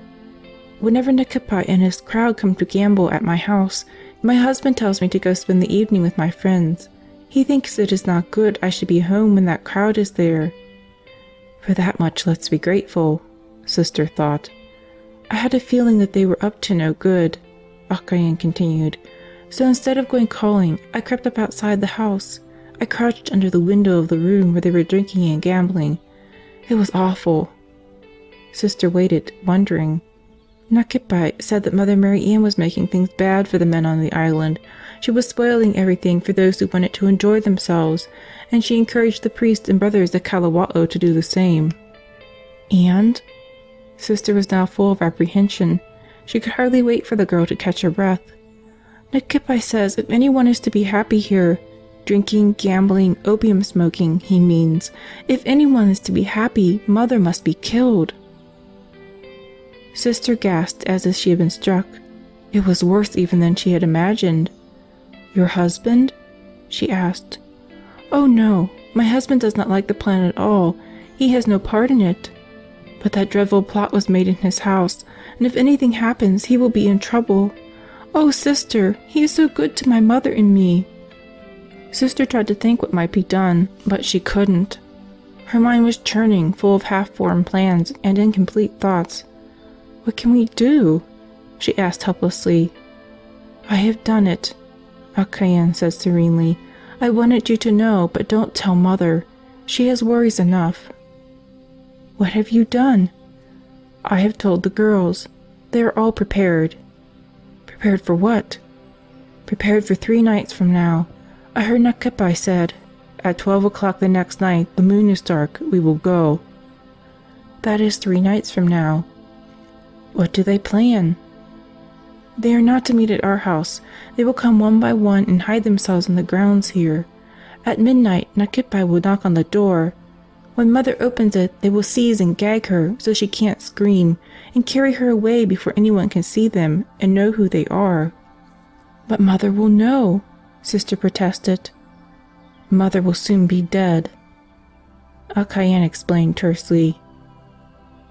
"Whenever Nakipai and his crowd come to gamble at my house, my husband tells me to go spend the evening with my friends. He thinks it is not good I should be home when that crowd is there." For that much let's be grateful, Sister thought. "I had a feeling that they were up to no good," Akayan continued. "So instead of going calling, I crept up outside the house. I crouched under the window of the room where they were drinking and gambling. It was awful." Sister waited, wondering. Nakipai said that Mother Marianne was making things bad for the men on the island. She was spoiling everything for those who wanted to enjoy themselves, and she encouraged the priests and brothers at Kalaupapa to do the same. "And?" Sister was now full of apprehension. She could hardly wait for the girl to catch her breath. "Nakipai says if anyone is to be happy here, drinking, gambling, opium smoking, he means, if anyone is to be happy, Mother must be killed." Sister gasped as if she had been struck. It was worse even than she had imagined. "Your husband?" she asked. "Oh no, my husband does not like the plan at all. He has no part in it. But that dreadful plot was made in his house, and if anything happens, he will be in trouble. Oh, Sister, he is so good to my mother and me." Sister tried to think what might be done, but she couldn't. Her mind was churning, full of half-formed plans and incomplete thoughts. "What can we do?" she asked helplessly. "I have done it," Akayan said serenely. "I wanted you to know, but don't tell Mother. She has worries enough." "What have you done?" "I have told the girls. They are all prepared." "Prepared for what?" "Prepared for 3 nights from now. I heard Nakipai said, at 12 o'clock the next night, the moon is dark, we will go." "That is 3 nights from now." "What do they plan?" "They are not to meet at our house. They will come one by one and hide themselves in the grounds here. At midnight, Nakipai will knock on the door. When Mother opens it, they will seize and gag her so she can't scream, and carry her away before anyone can see them and know who they are." "But Mother will know," Sister protested. "Mother will soon be dead," Akayan explained tersely.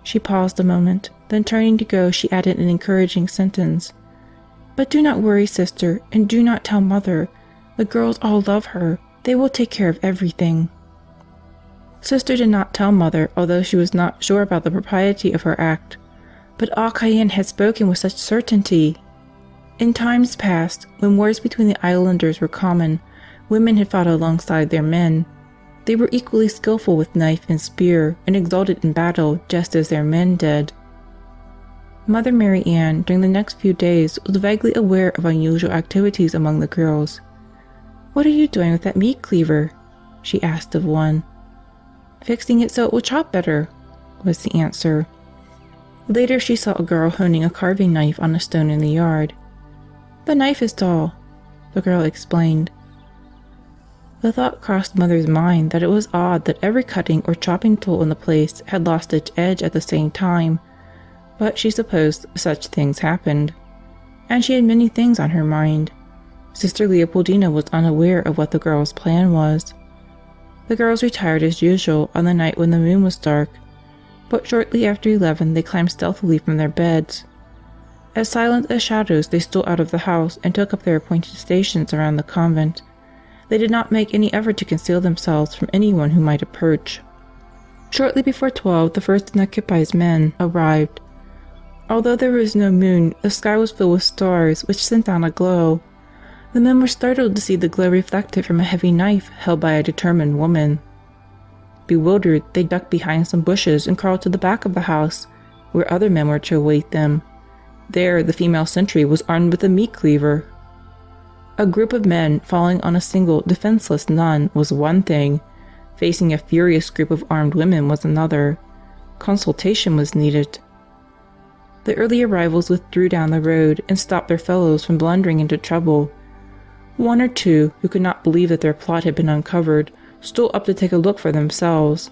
She paused a moment, then turning to go, she added an encouraging sentence. "But do not worry, Sister, and do not tell Mother. The girls all love her. They will take care of everything." Sister did not tell Mother, although she was not sure about the propriety of her act. But Akayan had spoken with such certainty. In times past, when wars between the islanders were common, women had fought alongside their men. They were equally skillful with knife and spear, and exalted in battle just as their men did. Mother Marianne, during the next few days, was vaguely aware of unusual activities among the girls. "What are you doing with that meat cleaver?" she asked of one. "Fixing it so it will chop better," was the answer. Later she saw a girl honing a carving knife on a stone in the yard. "The knife is dull," the girl explained. The thought crossed Mother's mind that it was odd that every cutting or chopping tool in the place had lost its edge at the same time, but she supposed such things happened. And she had many things on her mind. Sister Leopoldina was unaware of what the girls' plan was. The girls retired as usual on the night when the moon was dark, but shortly after 11 they climbed stealthily from their beds. As silent as shadows they stole out of the house and took up their appointed stations around the convent. They did not make any effort to conceal themselves from anyone who might approach. Shortly before 12 the first of Nakipi's men arrived. Although there was no moon, the sky was filled with stars which sent down a glow. The men were startled to see the glow reflected from a heavy knife held by a determined woman. Bewildered, they ducked behind some bushes and crawled to the back of the house, where other men were to await them. There the female sentry was armed with a meat cleaver. A group of men falling on a single defenseless nun was one thing. Facing a furious group of armed women was another. Consultation was needed. The early arrivals withdrew down the road and stopped their fellows from blundering into trouble. One or two, who could not believe that their plot had been uncovered, stole up to take a look for themselves.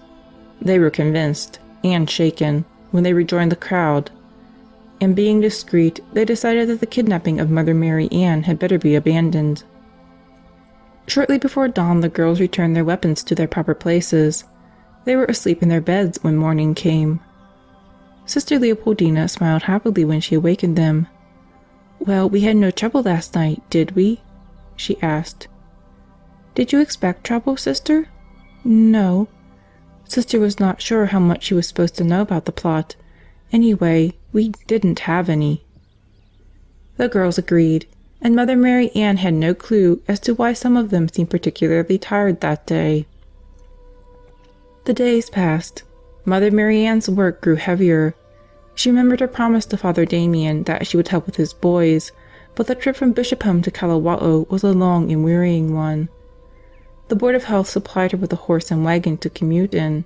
They were convinced, and shaken, when they rejoined the crowd. And being discreet, they decided that the kidnapping of Mother Marianne had better be abandoned. Shortly before dawn the girls returned their weapons to their proper places. They were asleep in their beds when morning came. Sister Leopoldina smiled happily when she awakened them. "Well, we had no trouble last night, did we?" she asked. "Did you expect trouble, Sister?" "No." Sister was not sure how much she was supposed to know about the plot. Anyway, we didn't have any. The girls agreed, and Mother Marianne had no clue as to why some of them seemed particularly tired that day. The days passed. Mother Marianne's work grew heavier. She remembered her promise to Father Damien that she would help with his boys, but the trip from Bishopholm to Kalaupapa was a long and wearying one. The Board of Health supplied her with a horse and wagon to commute in.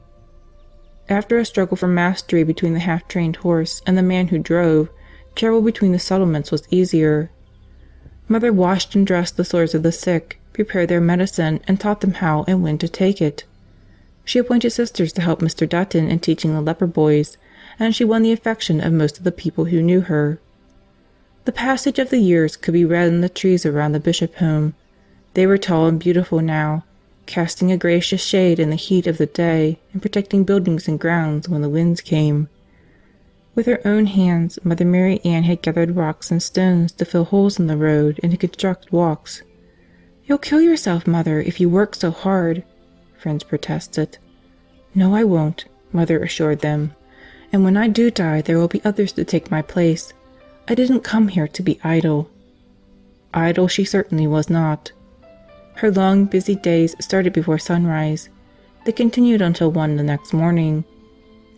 After a struggle for mastery between the half-trained horse and the man who drove, travel between the settlements was easier. Mother washed and dressed the sores of the sick, prepared their medicine, and taught them how and when to take it. She appointed sisters to help Mr. Dutton in teaching the leper boys, and she won the affection of most of the people who knew her. The passage of the years could be read in the trees around the Bishop home. They were tall and beautiful now, casting a gracious shade in the heat of the day and protecting buildings and grounds when the winds came. With her own hands, Mother Marianne had gathered rocks and stones to fill holes in the road and to construct walks. "You'll kill yourself, Mother, if you work so hard," friends protested. "No, I won't," Mother assured them. "And when I do die, there will be others to take my place. I didn't come here to be idle." Idle she certainly was not. Her long, busy days started before sunrise. They continued until 1 the next morning.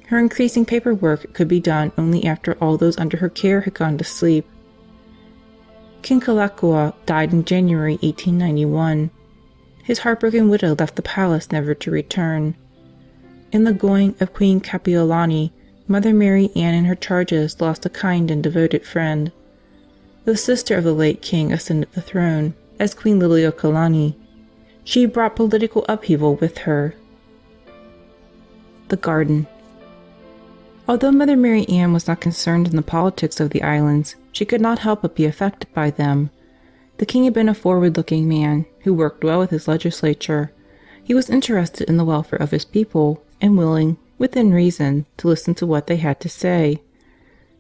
Her increasing paperwork could be done only after all those under her care had gone to sleep. King Kalakua died in January 1891. His heartbroken widow left the palace never to return. In the going of Queen Kapiolani, Mother Marianne and her charges lost a kind and devoted friend. The sister of the late king ascended the throne as Queen Liliuokalani. She brought political upheaval with her. The garden. Although Mother Marianne was not concerned in the politics of the islands, she could not help but be affected by them. The king had been a forward-looking man who worked well with his legislature. He was interested in the welfare of his people and willing, within reason, to listen to what they had to say.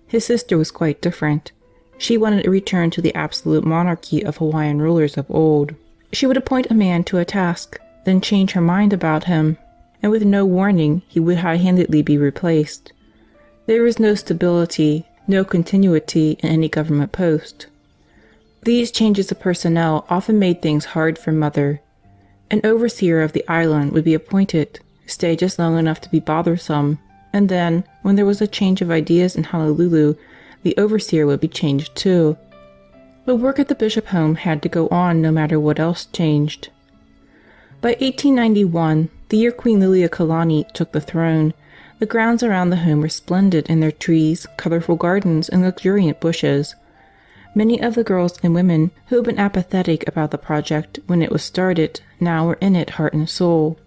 His sister was quite different. She wanted a return to the absolute monarchy of Hawaiian rulers of old. She would appoint a man to a task, then change her mind about him, and with no warning he would high-handedly be replaced. There was no stability, no continuity in any government post. These changes of personnel often made things hard for Mother. An overseer of the island would be appointed, stay just long enough to be bothersome, and then, when there was a change of ideas in Honolulu, the overseer would be changed too. The work at the Bishop home had to go on no matter what else changed. By 1891, the year Queen Liliuokalani took the throne, the grounds around the home were splendid in their trees, colorful gardens, and luxuriant bushes. Many of the girls and women who had been apathetic about the project when it was started now were in it heart and soul.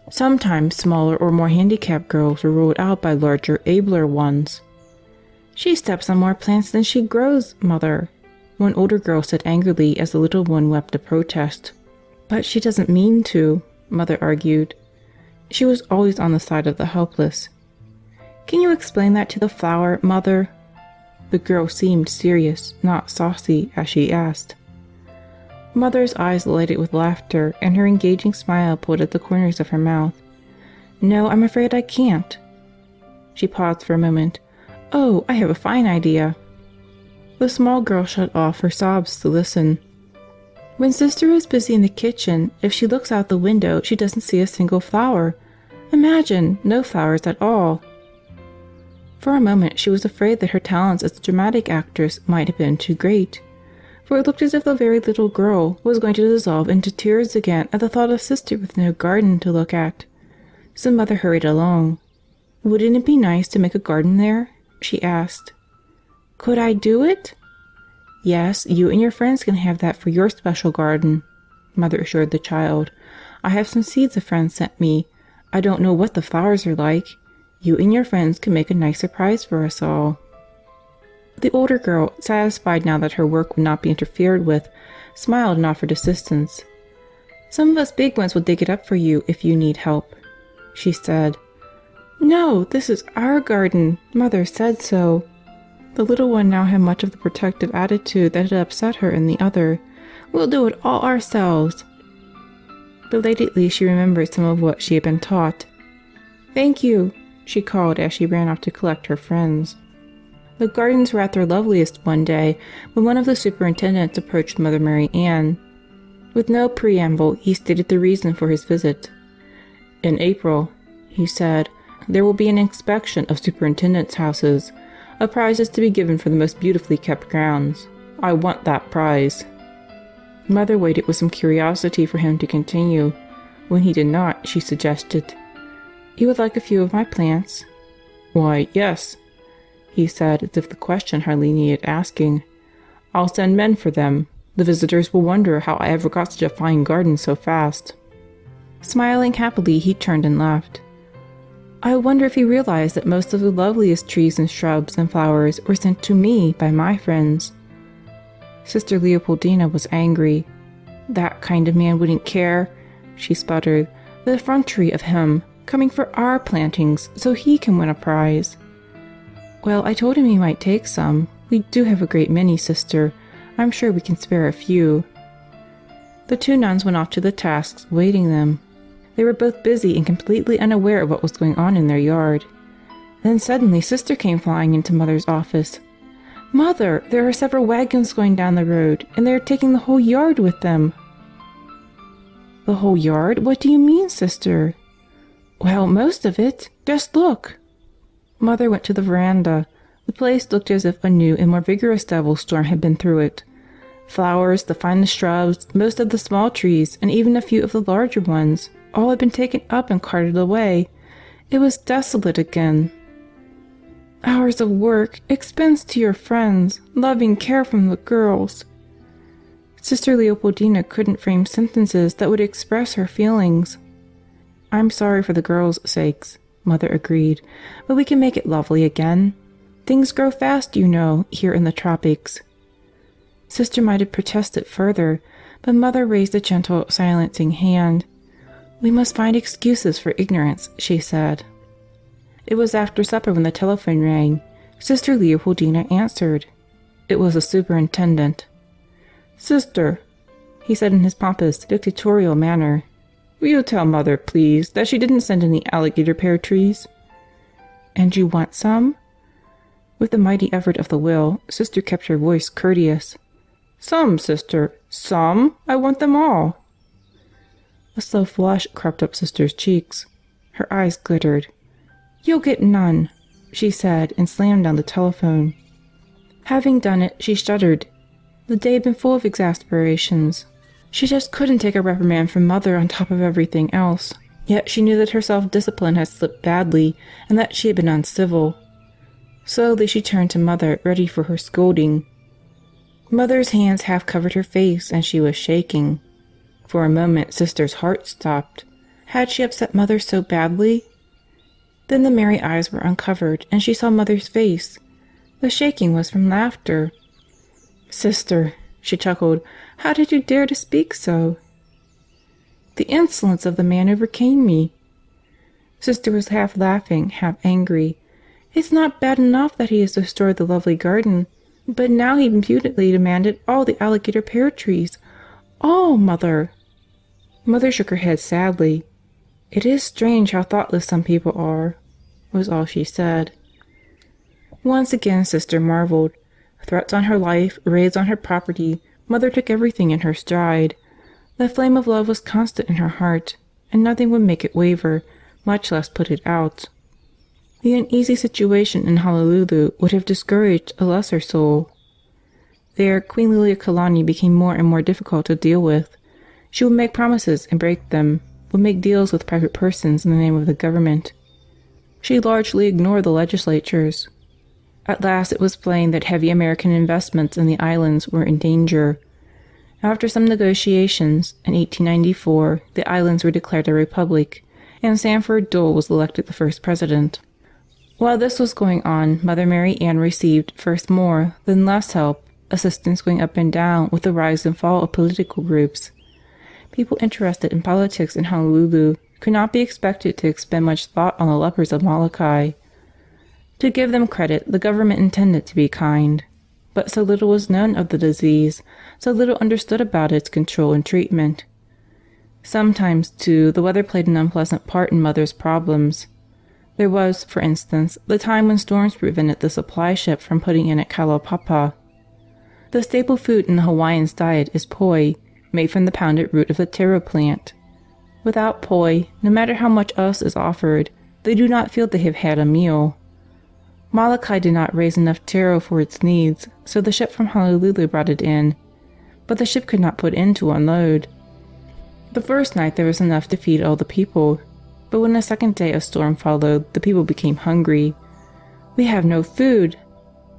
Sometimes smaller or more handicapped girls were ruled out by larger, abler ones. "She steps on more plants than she grows, Mother," one older girl said angrily as the little one wept a protest. "But she doesn't mean to," Mother argued. She was always on the side of the helpless. "Can you explain that to the flower, Mother?" The girl seemed serious, not saucy, as she asked. Mother's eyes lighted with laughter, and her engaging smile pulled at the corners of her mouth. "No, I'm afraid I can't." She paused for a moment. "Oh, I have a fine idea." The small girl shut off her sobs to listen. "When Sister is busy in the kitchen, if she looks out the window, she doesn't see a single flower. Imagine, no flowers at all." For a moment she was afraid that her talents as a dramatic actress might have been too great, for it looked as if the very little girl was going to dissolve into tears again at the thought of Sister with no garden to look at. So Mother hurried along. "Wouldn't it be nice to make a garden there?" she asked. "Could I do it?" "Yes, you and your friends can have that for your special garden," Mother assured the child. "I have some seeds a friend sent me. I don't know what the flowers are like. You and your friends can make a nice surprise for us all." The older girl, satisfied now that her work would not be interfered with, smiled and offered assistance. "Some of us big ones will dig it up for you if you need help," she said. "No, this is our garden. Mother said so." The little one now had much of the protective attitude that had upset her in the other. "We'll do it all ourselves." Belatedly she remembered some of what she had been taught. "Thank you," she called as she ran off to collect her friends. The gardens were at their loveliest one day when one of the superintendents approached Mother Marianne. With no preamble, he stated the reason for his visit. "In April," he said, "there will be an inspection of superintendents' houses. A prize is to be given for the most beautifully kept grounds. I want that prize." Mother waited with some curiosity for him to continue. When he did not, she suggested, "You would like a few of my plants?" "Why, yes," he said, as if the question hardly needed asking. "I'll send men for them. The visitors will wonder how I ever got such a fine garden so fast." Smiling happily, he turned and left. I wonder if he realized that most of the loveliest trees and shrubs and flowers were sent to me by my friends. Sister Leopoldina was angry. "That kind of man wouldn't care," she sputtered. "The effrontery of him, coming for our plantings so he can win a prize." "Well, I told him he might take some. We do have a great many, Sister. I'm sure we can spare a few." The two nuns went off to the tasks waiting them. They were both busy and completely unaware of what was going on in their yard. Then suddenly Sister came flying into Mother's office. "Mother, there are several wagons going down the road, and they are taking the whole yard with them." "The whole yard? What do you mean, Sister?" "Well, most of it. Just look." Mother went to the veranda. The place looked as if a new and more vigorous devil storm had been through it. Flowers, the finest shrubs, most of the small trees, and even a few of the larger ones, all had been taken up and carted away. It was desolate again. "Hours of work, expense to your friends, loving care from the girls." Sister Leopoldina couldn't frame sentences that would express her feelings. "I'm sorry for the girls' sakes," Mother agreed, "but we can make it lovely again. Things grow fast, you know, here in the tropics." Sister might have protested further, but Mother raised a gentle, silencing hand. "We must find excuses for ignorance," she said. It was after supper when the telephone rang. Sister Leopoldina answered. It was the superintendent. "Sister," he said in his pompous, dictatorial manner. "Will you tell Mother, please, that she didn't send any alligator pear trees?" "And you want some?" With a mighty effort of the will, Sister kept her voice courteous. "Some, Sister, some? I want them all." A slow flush crept up Sister's cheeks. Her eyes glittered. "You'll get none," she said, and slammed down the telephone. Having done it, she shuddered. The day had been full of exasperations. She just couldn't take a reprimand from Mother on top of everything else. Yet she knew that her self-discipline had slipped badly and that she had been uncivil. Slowly she turned to Mother, ready for her scolding. Mother's hands half covered her face, and she was shaking. For a moment Sister's heart stopped. Had she upset Mother so badly? Then the merry eyes were uncovered, and she saw Mother's face. The shaking was from laughter. "Sister," she chuckled, "how did you dare to speak so?" The insolence of the man overcame me. Sister was half laughing, half angry. It's not bad enough that he has destroyed the lovely garden, but now he impudently demanded all the alligator pear trees. All, Mother! Mother shook her head sadly. "It is strange how thoughtless some people are," was all she said. Once again Sister marveled. Threats on her life, raids on her property, Mother took everything in her stride. The flame of love was constant in her heart, and nothing would make it waver, much less put it out. The uneasy situation in Honolulu would have discouraged a lesser soul. There, Queen Liliuokalani became more and more difficult to deal with. She would make promises and break them, would make deals with private persons in the name of the government. She largely ignored the legislatures. At last it was plain that heavy American investments in the islands were in danger. After some negotiations, in 1894, the islands were declared a republic, and Sanford Dole was elected the first president. While this was going on, Mother Marianne received first more, then less help, assistance going up and down with the rise and fall of political groups. People interested in politics in Honolulu could not be expected to expend much thought on the lepers of Molokai. To give them credit, the government intended to be kind. But so little was known of the disease, so little understood about its control and treatment. Sometimes, too, the weather played an unpleasant part in Mother's problems. There was, for instance, the time when storms prevented the supply ship from putting in at Kalaupapa. The staple food in the Hawaiians' diet is poi, made from the pounded root of the taro plant. Without poi, no matter how much else is offered, they do not feel they have had a meal. Molokai did not raise enough taro for its needs, so the ship from Honolulu brought it in. But the ship could not put in to unload. The first night there was enough to feed all the people, but when the second day a storm followed, the people became hungry. "We have no food,"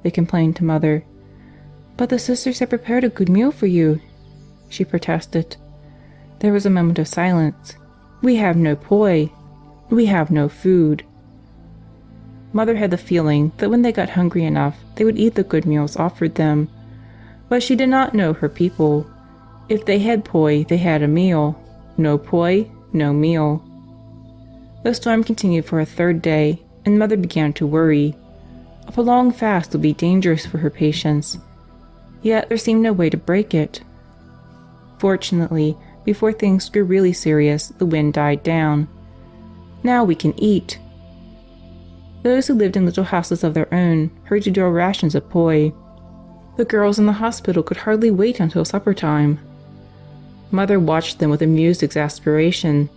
they complained to Mother. "But the sisters had prepared a good meal for you," she protested. There was a moment of silence. "We have no poi. We have no food." Mother had the feeling that when they got hungry enough, they would eat the good meals offered them. But she did not know her people. If they had poi, they had a meal. No poi, no meal. The storm continued for a third day, and Mother began to worry. A prolonged fast would be dangerous for her patients. Yet there seemed no way to break it. Fortunately, before things grew really serious, the wind died down. "Now we can eat." Those who lived in little houses of their own hurried to draw rations of poi. The girls in the hospital could hardly wait until supper time. Mother watched them with amused exasperation.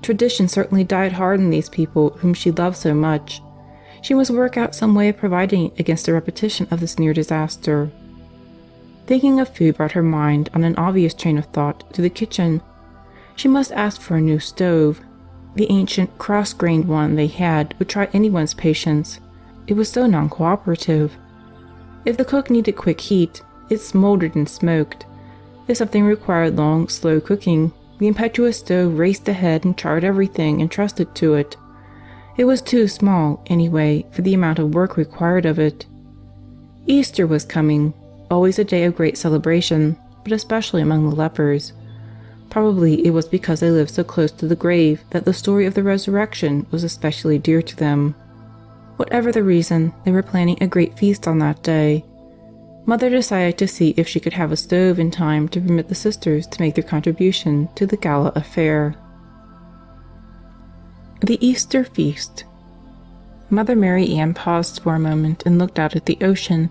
Tradition certainly died hard on these people whom she loved so much. She must work out some way of providing against a repetition of this near disaster. Thinking of food brought her mind on an obvious train of thought to the kitchen. She must ask for a new stove. The ancient, cross-grained one they had would try anyone's patience. It was so non-cooperative. If the cook needed quick heat, it smoldered and smoked. If something required long, slow cooking, the impetuous stove raced ahead and charred everything entrusted to it. It was too small, anyway, for the amount of work required of it. Easter was coming, always a day of great celebration, but especially among the lepers. Probably it was because they lived so close to the grave that the story of the resurrection was especially dear to them. Whatever the reason, they were planning a great feast on that day. Mother decided to see if she could have a stove in time to permit the sisters to make their contribution to the gala affair. The Easter Feast. Mother Marianne paused for a moment and looked out at the ocean.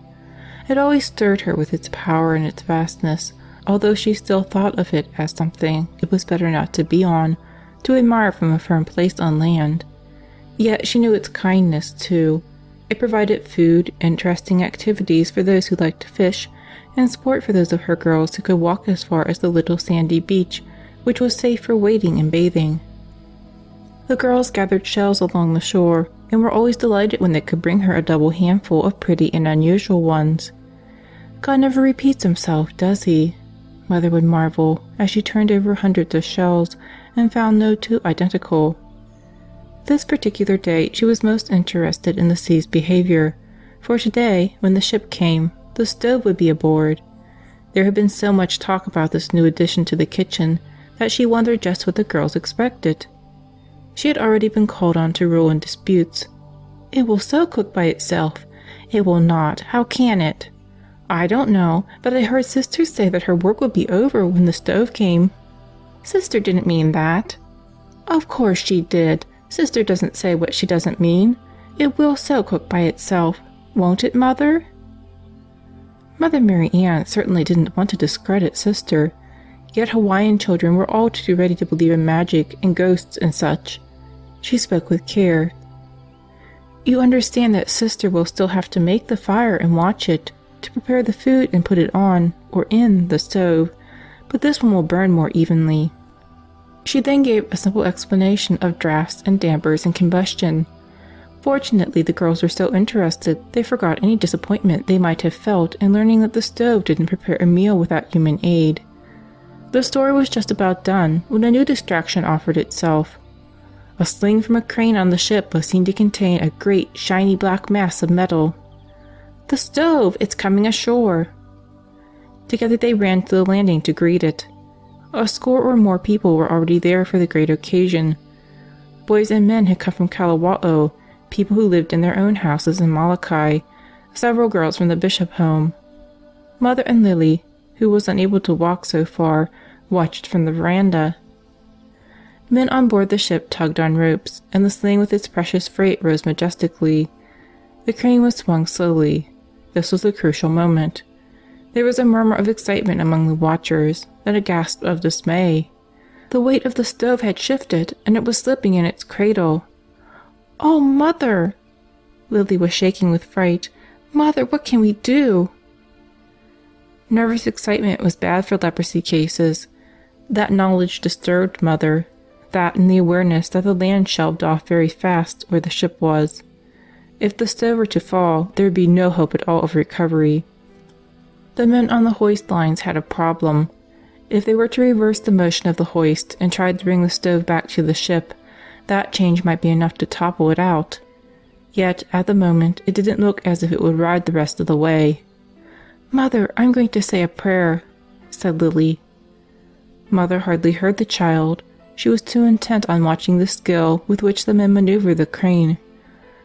It always stirred her with its power and its vastness, although she still thought of it as something it was better not to be on, to admire from a firm place on land. Yet she knew its kindness, too. It provided food, interesting activities for those who liked to fish, and sport for those of her girls who could walk as far as the little sandy beach, which was safe for wading and bathing. The girls gathered shells along the shore, and were always delighted when they could bring her a double handful of pretty and unusual ones. God never repeats himself, does he? Mother would marvel, as she turned over hundreds of shells and found no two identical. This particular day she was most interested in the sea's behavior, for today, when the ship came, the stove would be aboard. There had been so much talk about this new addition to the kitchen that she wondered just what the girls expected. She had already been called on to rule in disputes. "It will so cook by itself." "It will not. How can it?" "I don't know, but I heard Sister say that her work would be over when the stove came." "Sister didn't mean that." "Of course she did. Sister doesn't say what she doesn't mean. It will so cook by itself. Won't it, Mother?" Mother Marianne certainly didn't want to discredit Sister, yet Hawaiian children were all too ready to believe in magic and ghosts and such. She spoke with care. "You understand that Sister will still have to make the fire and watch it, to prepare the food and put it on, or in, the stove, but this one will burn more evenly." She then gave a simple explanation of drafts and dampers and combustion. Fortunately, the girls were so interested they forgot any disappointment they might have felt in learning that the stove didn't prepare a meal without human aid. The story was just about done when a new distraction offered itself. A sling from a crane on the ship was seen to contain a great, shiny black mass of metal. "The stove! It's coming ashore!" Together they ran to the landing to greet it. A score or more people were already there for the great occasion. Boys and men had come from Kalaupapa, people who lived in their own houses in Molokai, several girls from the bishop home. Mother and Lily, who was unable to walk so far, watched from the veranda. Men on board the ship tugged on ropes, and the sling with its precious freight rose majestically. The crane was swung slowly. This was the crucial moment. There was a murmur of excitement among the watchers, then a gasp of dismay. The weight of the stove had shifted, and it was slipping in its cradle. "Oh, Mother!" Lily was shaking with fright. "Mother, what can we do?" Nervous excitement was bad for leprosy cases. That knowledge disturbed Mother, that and the awareness that the land shelved off very fast where the ship was. If the stove were to fall, there would be no hope at all of recovery. The men on the hoist lines had a problem. If they were to reverse the motion of the hoist and try to bring the stove back to the ship, that change might be enough to topple it out. Yet, at the moment, it didn't look as if it would ride the rest of the way. "Mother, I'm going to say a prayer," said Lily. Mother hardly heard the child. She was too intent on watching the skill with which the men maneuvered the crane.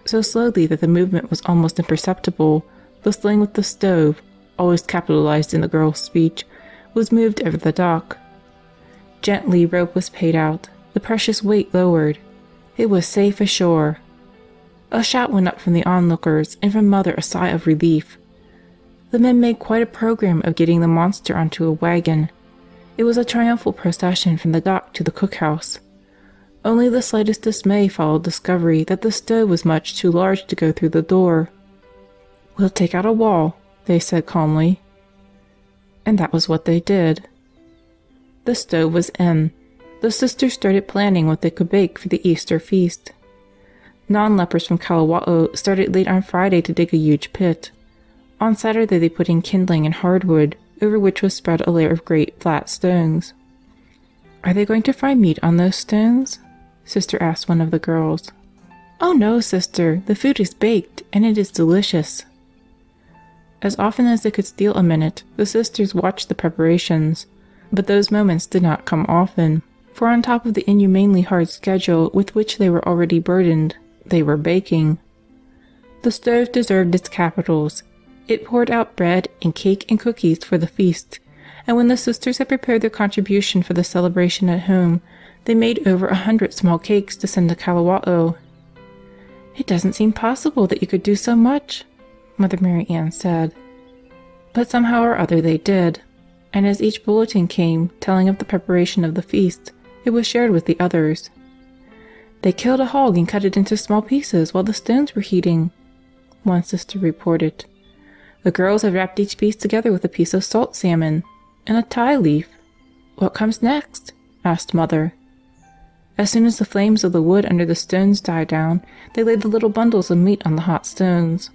So slowly that the movement was almost imperceptible, the sling with the stove, always capitalized in the girl's speech, was moved over the dock. Gently rope was paid out, the precious weight lowered. It was safe ashore. A shout went up from the onlookers, and from Mother a sigh of relief. The men made quite a program of getting the monster onto a wagon. It was a triumphal procession from the dock to the cookhouse. Only the slightest dismay followed discovery that the stove was much too large to go through the door. "We'll take out a wall," they said calmly. And that was what they did. The stove was in. The sisters started planning what they could bake for the Easter feast. Non-lepers from Kalaupapa started late on Friday to dig a huge pit. On Saturday they put in kindling and hardwood, over which was spread a layer of great flat stones. "Are they going to fry meat on those stones?" Sister asked one of the girls. "Oh no, Sister, the food is baked, and it is delicious." As often as they could steal a minute, the sisters watched the preparations, but those moments did not come often, for on top of the inhumanely hard schedule with which they were already burdened, they were baking. The stove deserved its capitals. It poured out bread and cake and cookies for the feast, and when the sisters had prepared their contribution for the celebration at home, they made over 100 small cakes to send to Kalaupapa. "It doesn't seem possible that you could do so much," Mother Marianne said. But somehow or other they did, and as each bulletin came telling of the preparation of the feast, it was shared with the others. "They killed a hog and cut it into small pieces while the stones were heating," one sister reported. "The girls have wrapped each piece together with a piece of salt salmon and a tie leaf." "What comes next?" asked Mother. As soon as the flames of the wood under the stones died down, they laid the little bundles of meat on the hot stones.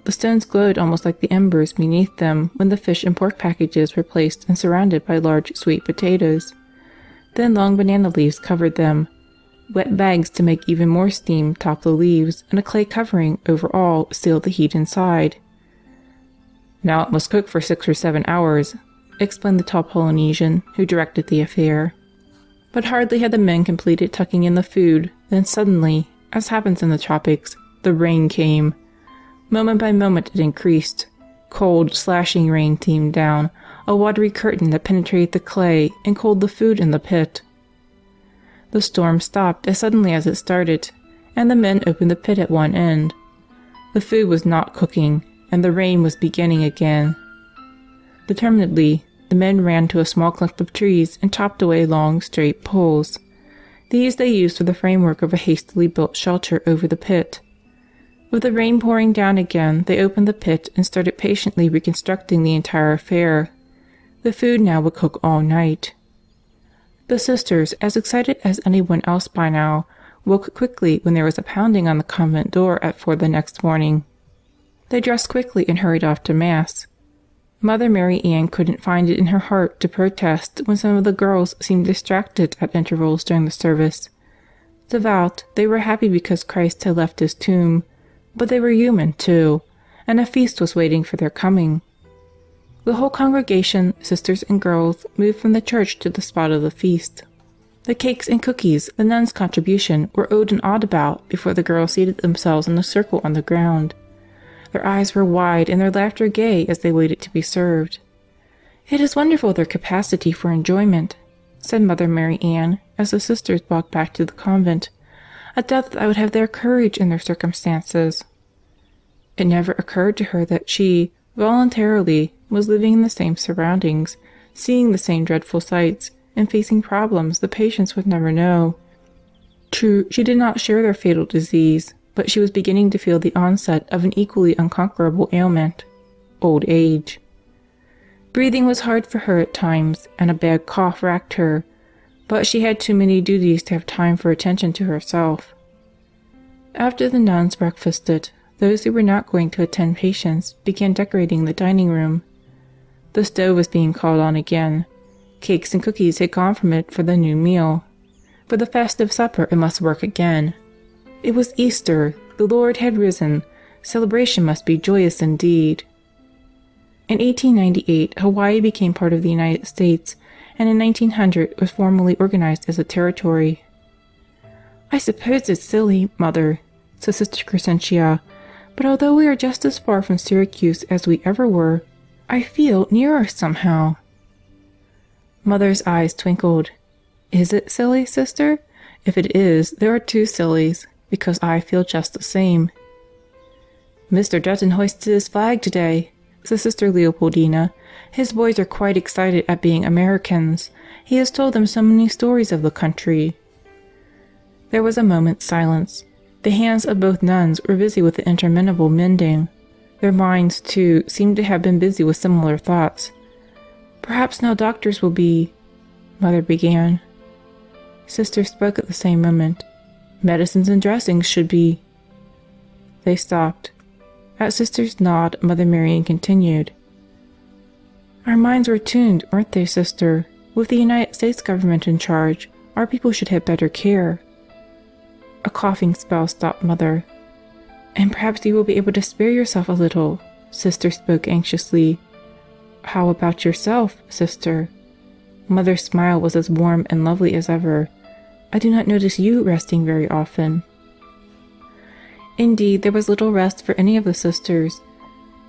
The stones glowed almost like the embers beneath them when the fish and pork packages were placed and surrounded by large sweet potatoes. Then long banana leaves covered them. Wet bags to make even more steam topped the leaves, and a clay covering over all sealed the heat inside. "Now it must cook for 6 or 7 hours," explained the tall Polynesian who directed the affair. But hardly had the men completed tucking in the food than suddenly, as happens in the tropics, the rain came. Moment by moment it increased. Cold, slashing rain came down, a watery curtain that penetrated the clay and cooled the food in the pit. The storm stopped as suddenly as it started, and the men opened the pit at one end. The food was not cooking, and the rain was beginning again. Determinedly, the men ran to a small clump of trees and chopped away long, straight poles. These they used for the framework of a hastily built shelter over the pit. With the rain pouring down again, they opened the pit and started patiently reconstructing the entire affair. The food now would cook all night. The sisters, as excited as anyone else by now, woke quickly when there was a pounding on the convent door at 4 the next morning. They dressed quickly and hurried off to Mass. Mother Marianne couldn't find it in her heart to protest when some of the girls seemed distracted at intervals during the service. Devout, they were happy because Christ had left his tomb, but they were human too, and a feast was waiting for their coming. The whole congregation, sisters and girls, moved from the church to the spot of the feast. The cakes and cookies, the nuns' contribution, were owed and awed about before the girls seated themselves in a circle on the ground. Their eyes were wide and their laughter gay as they waited to be served. "It is wonderful their capacity for enjoyment," said Mother Marianne as the sisters walked back to the convent. "I doubt that I would have their courage in their circumstances." It never occurred to her that she, voluntarily, was living in the same surroundings, seeing the same dreadful sights, and facing problems the patients would never know. True, she did not share their fatal disease, but she was beginning to feel the onset of an equally unconquerable ailment — old age. Breathing was hard for her at times, and a bad cough racked her, but she had too many duties to have time for attention to herself. After the nuns breakfasted, those who were not going to attend patients began decorating the dining room. The stove was being called on again. Cakes and cookies had gone from it for the new meal. For the festive supper it must work again. It was Easter. The Lord had risen. Celebration must be joyous indeed. In 1898, Hawaii became part of the United States, and in 1900 was formally organized as a territory. "I suppose it's silly, Mother," said Sister Crescentia, "but although we are just as far from Syracuse as we ever were, I feel nearer somehow." Mother's eyes twinkled. "Is it silly, sister? If it is, there are 2 sillies, because I feel just the same." "Mr. Dutton hoisted his flag today," said Sister Leopoldina. "His boys are quite excited at being Americans. He has told them so many stories of the country." There was a moment's silence. The hands of both nuns were busy with the interminable mending. Their minds, too, seemed to have been busy with similar thoughts. "Perhaps now doctors will be—" Mother began. Sister spoke at the same moment. "Medicines and dressings should be—" They stopped. At Sister's nod, Mother Marianne continued. "Our minds were tuned, weren't they, Sister? With the United States government in charge, our people should have better care." A coughing spell stopped Mother. "And perhaps you will be able to spare yourself a little," Sister spoke anxiously. "How about yourself, Sister?" Mother's smile was as warm and lovely as ever. "I do not notice you resting very often." Indeed, there was little rest for any of the sisters.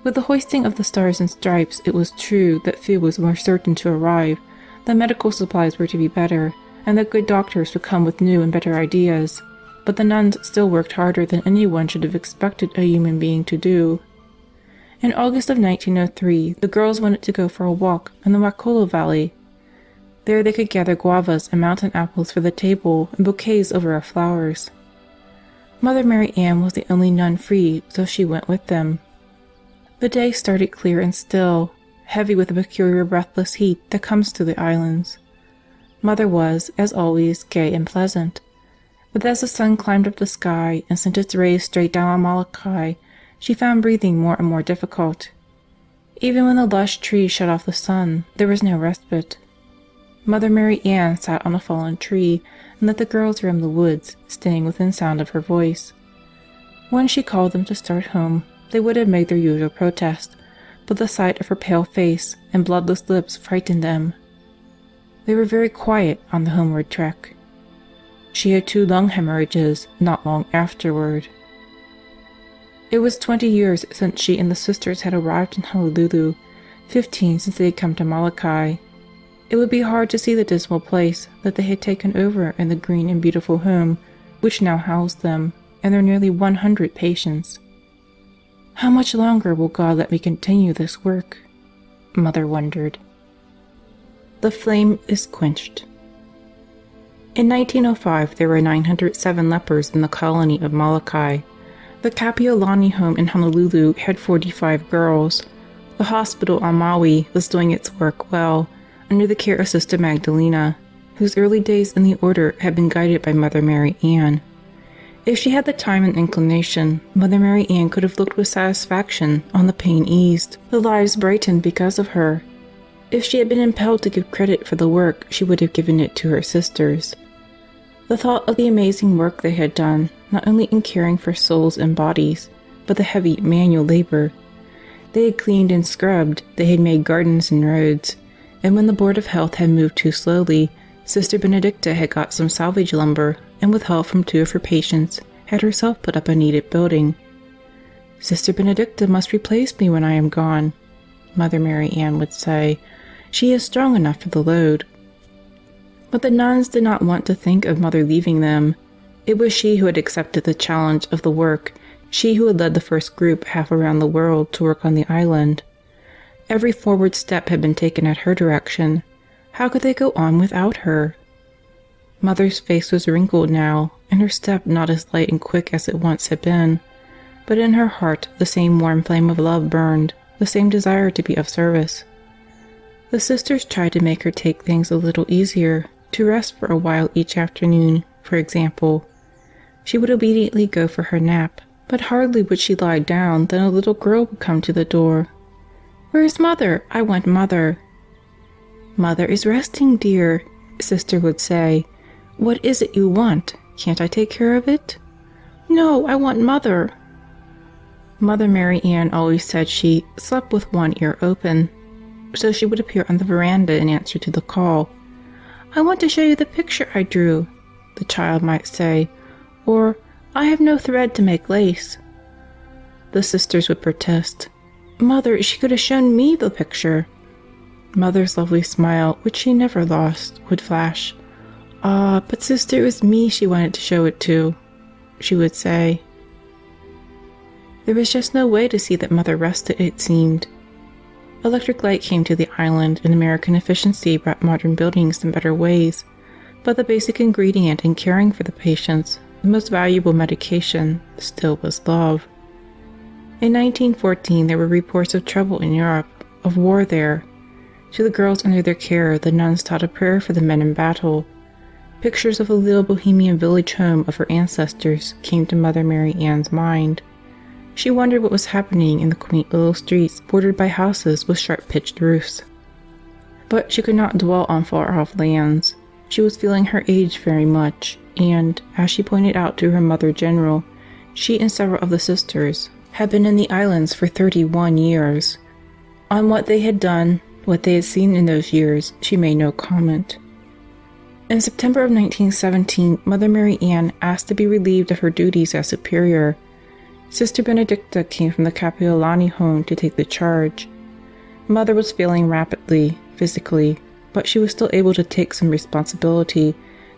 With the hoisting of the Stars and Stripes, it was true that food was more certain to arrive, that medical supplies were to be better, and that good doctors would come with new and better ideas. But the nuns still worked harder than anyone should have expected a human being to do. In August of 1903, the girls wanted to go for a walk in the Wakulla Valley. There they could gather guavas and mountain apples for the table and bouquets over our flowers. Mother Marianne was the only nun free, so she went with them. The day started clear and still, heavy with the peculiar breathless heat that comes to the islands. Mother was, as always, gay and pleasant. But as the sun climbed up the sky and sent its rays straight down on Molokai, she found breathing more and more difficult. Even when the lush trees shut off the sun, there was no respite. Mother Marianne sat on a fallen tree and let the girls roam the woods, staying within sound of her voice. When she called them to start home, they would have made their usual protest, but the sight of her pale face and bloodless lips frightened them. They were very quiet on the homeward trek. She had 2 lung hemorrhages not long afterward. It was 20 years since she and the sisters had arrived in Honolulu, 15 since they had come to Molokai. It would be hard to see the dismal place that they had taken over in the green and beautiful home which now housed them and their nearly 100 patients. How much longer will God let me continue this work? Mother wondered. The flame is quenched. In 1905, there were 907 lepers in the colony of Molokai. The Kapiolani home in Honolulu had 45 girls. The hospital on Maui was doing its work well, under the care of Sister Magdalena, whose early days in the order had been guided by Mother Marianne. If she had the time and inclination, Mother Marianne could have looked with satisfaction on the pain eased, the lives brightened because of her. If she had been impelled to give credit for the work, she would have given it to her sisters. The thought of the amazing work they had done, not only in caring for souls and bodies, but the heavy manual labor. They had cleaned and scrubbed, they had made gardens and roads, and when the Board of Health had moved too slowly, Sister Benedicta had got some salvage lumber, and with help from 2 of her patients, had herself put up a needed building. "Sister Benedicta must replace me when I am gone," Mother Marianne would say. "She is strong enough for the load." But the nuns did not want to think of Mother leaving them. It was she who had accepted the challenge of the work, she who had led the first group half around the world to work on the island. Every forward step had been taken at her direction. How could they go on without her? Mother's face was wrinkled now, and her step not as light and quick as it once had been. But in her heart the same warm flame of love burned, the same desire to be of service. The sisters tried to make her take things a little easier, to rest for a while each afternoon, for example. She would obediently go for her nap, but hardly would she lie down than a little girl would come to the door. "Where's Mother? I want Mother." "Mother is resting, dear," Sister would say. "What is it you want? Can't I take care of it?" "No, I want Mother." Mother Marianne always said she slept with one ear open, so she would appear on the veranda in answer to the call. "I want to show you the picture I drew," the child might say, or "I have no thread to make lace." The sisters would protest. "Mother, she could have shown me the picture." Mother's lovely smile, which she never lost, would flash. "Ah, but Sister, it was me she wanted to show it to," she would say. There was just no way to see that Mother rested, it seemed. Electric light came to the island, and American efficiency brought modern buildings in better ways, but the basic ingredient in caring for the patients, the most valuable medication, still was love. In 1914 there were reports of trouble in Europe, of war there. To the girls under their care, the nuns taught a prayer for the men in battle. Pictures of the little bohemian village home of her ancestors came to Mother Marianne's mind. She wondered what was happening in the quaint little streets bordered by houses with sharp-pitched roofs. But she could not dwell on far-off lands. She was feeling her age very much, and, as she pointed out to her Mother General, she and several of the sisters had been in the islands for 31 years. On what they had done, what they had seen in those years, she made no comment. In September of 1917, Mother Marianne asked to be relieved of her duties as superior. Sister Benedicta came from the Kapiolani home to take the charge. Mother was failing rapidly, physically, but she was still able to take some responsibility,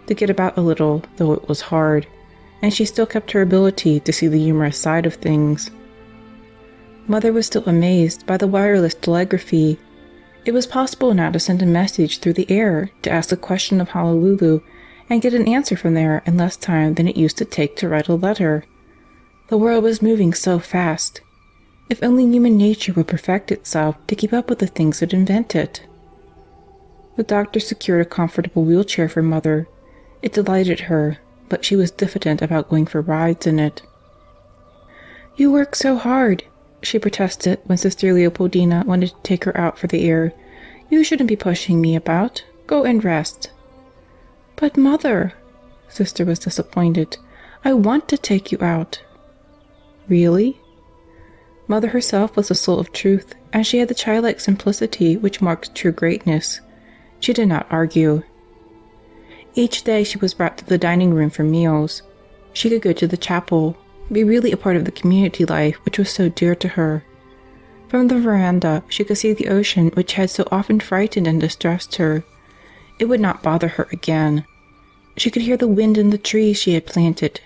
to get about a little, though it was hard, and she still kept her ability to see the humorous side of things. Mother was still amazed by the wireless telegraphy. It was possible now to send a message through the air, to ask a question of Honolulu, and get an answer from there in less time than it used to take to write a letter. The world was moving so fast. If only human nature would perfect itself to keep up with the things it invented. The doctor secured a comfortable wheelchair for Mother. It delighted her, but she was diffident about going for rides in it. "You work so hard," she protested when Sister Leopoldina wanted to take her out for the air. "You shouldn't be pushing me about. Go and rest." "But Mother," Sister was disappointed, "I want to take you out." "Really?" Mother herself was the soul of truth, and she had the childlike simplicity which marks true greatness. She did not argue. Each day she was brought to the dining room for meals. She could go to the chapel, be really a part of the community life which was so dear to her. From the veranda she could see the ocean which had so often frightened and distressed her. It would not bother her again. She could hear the wind in the trees she had planted,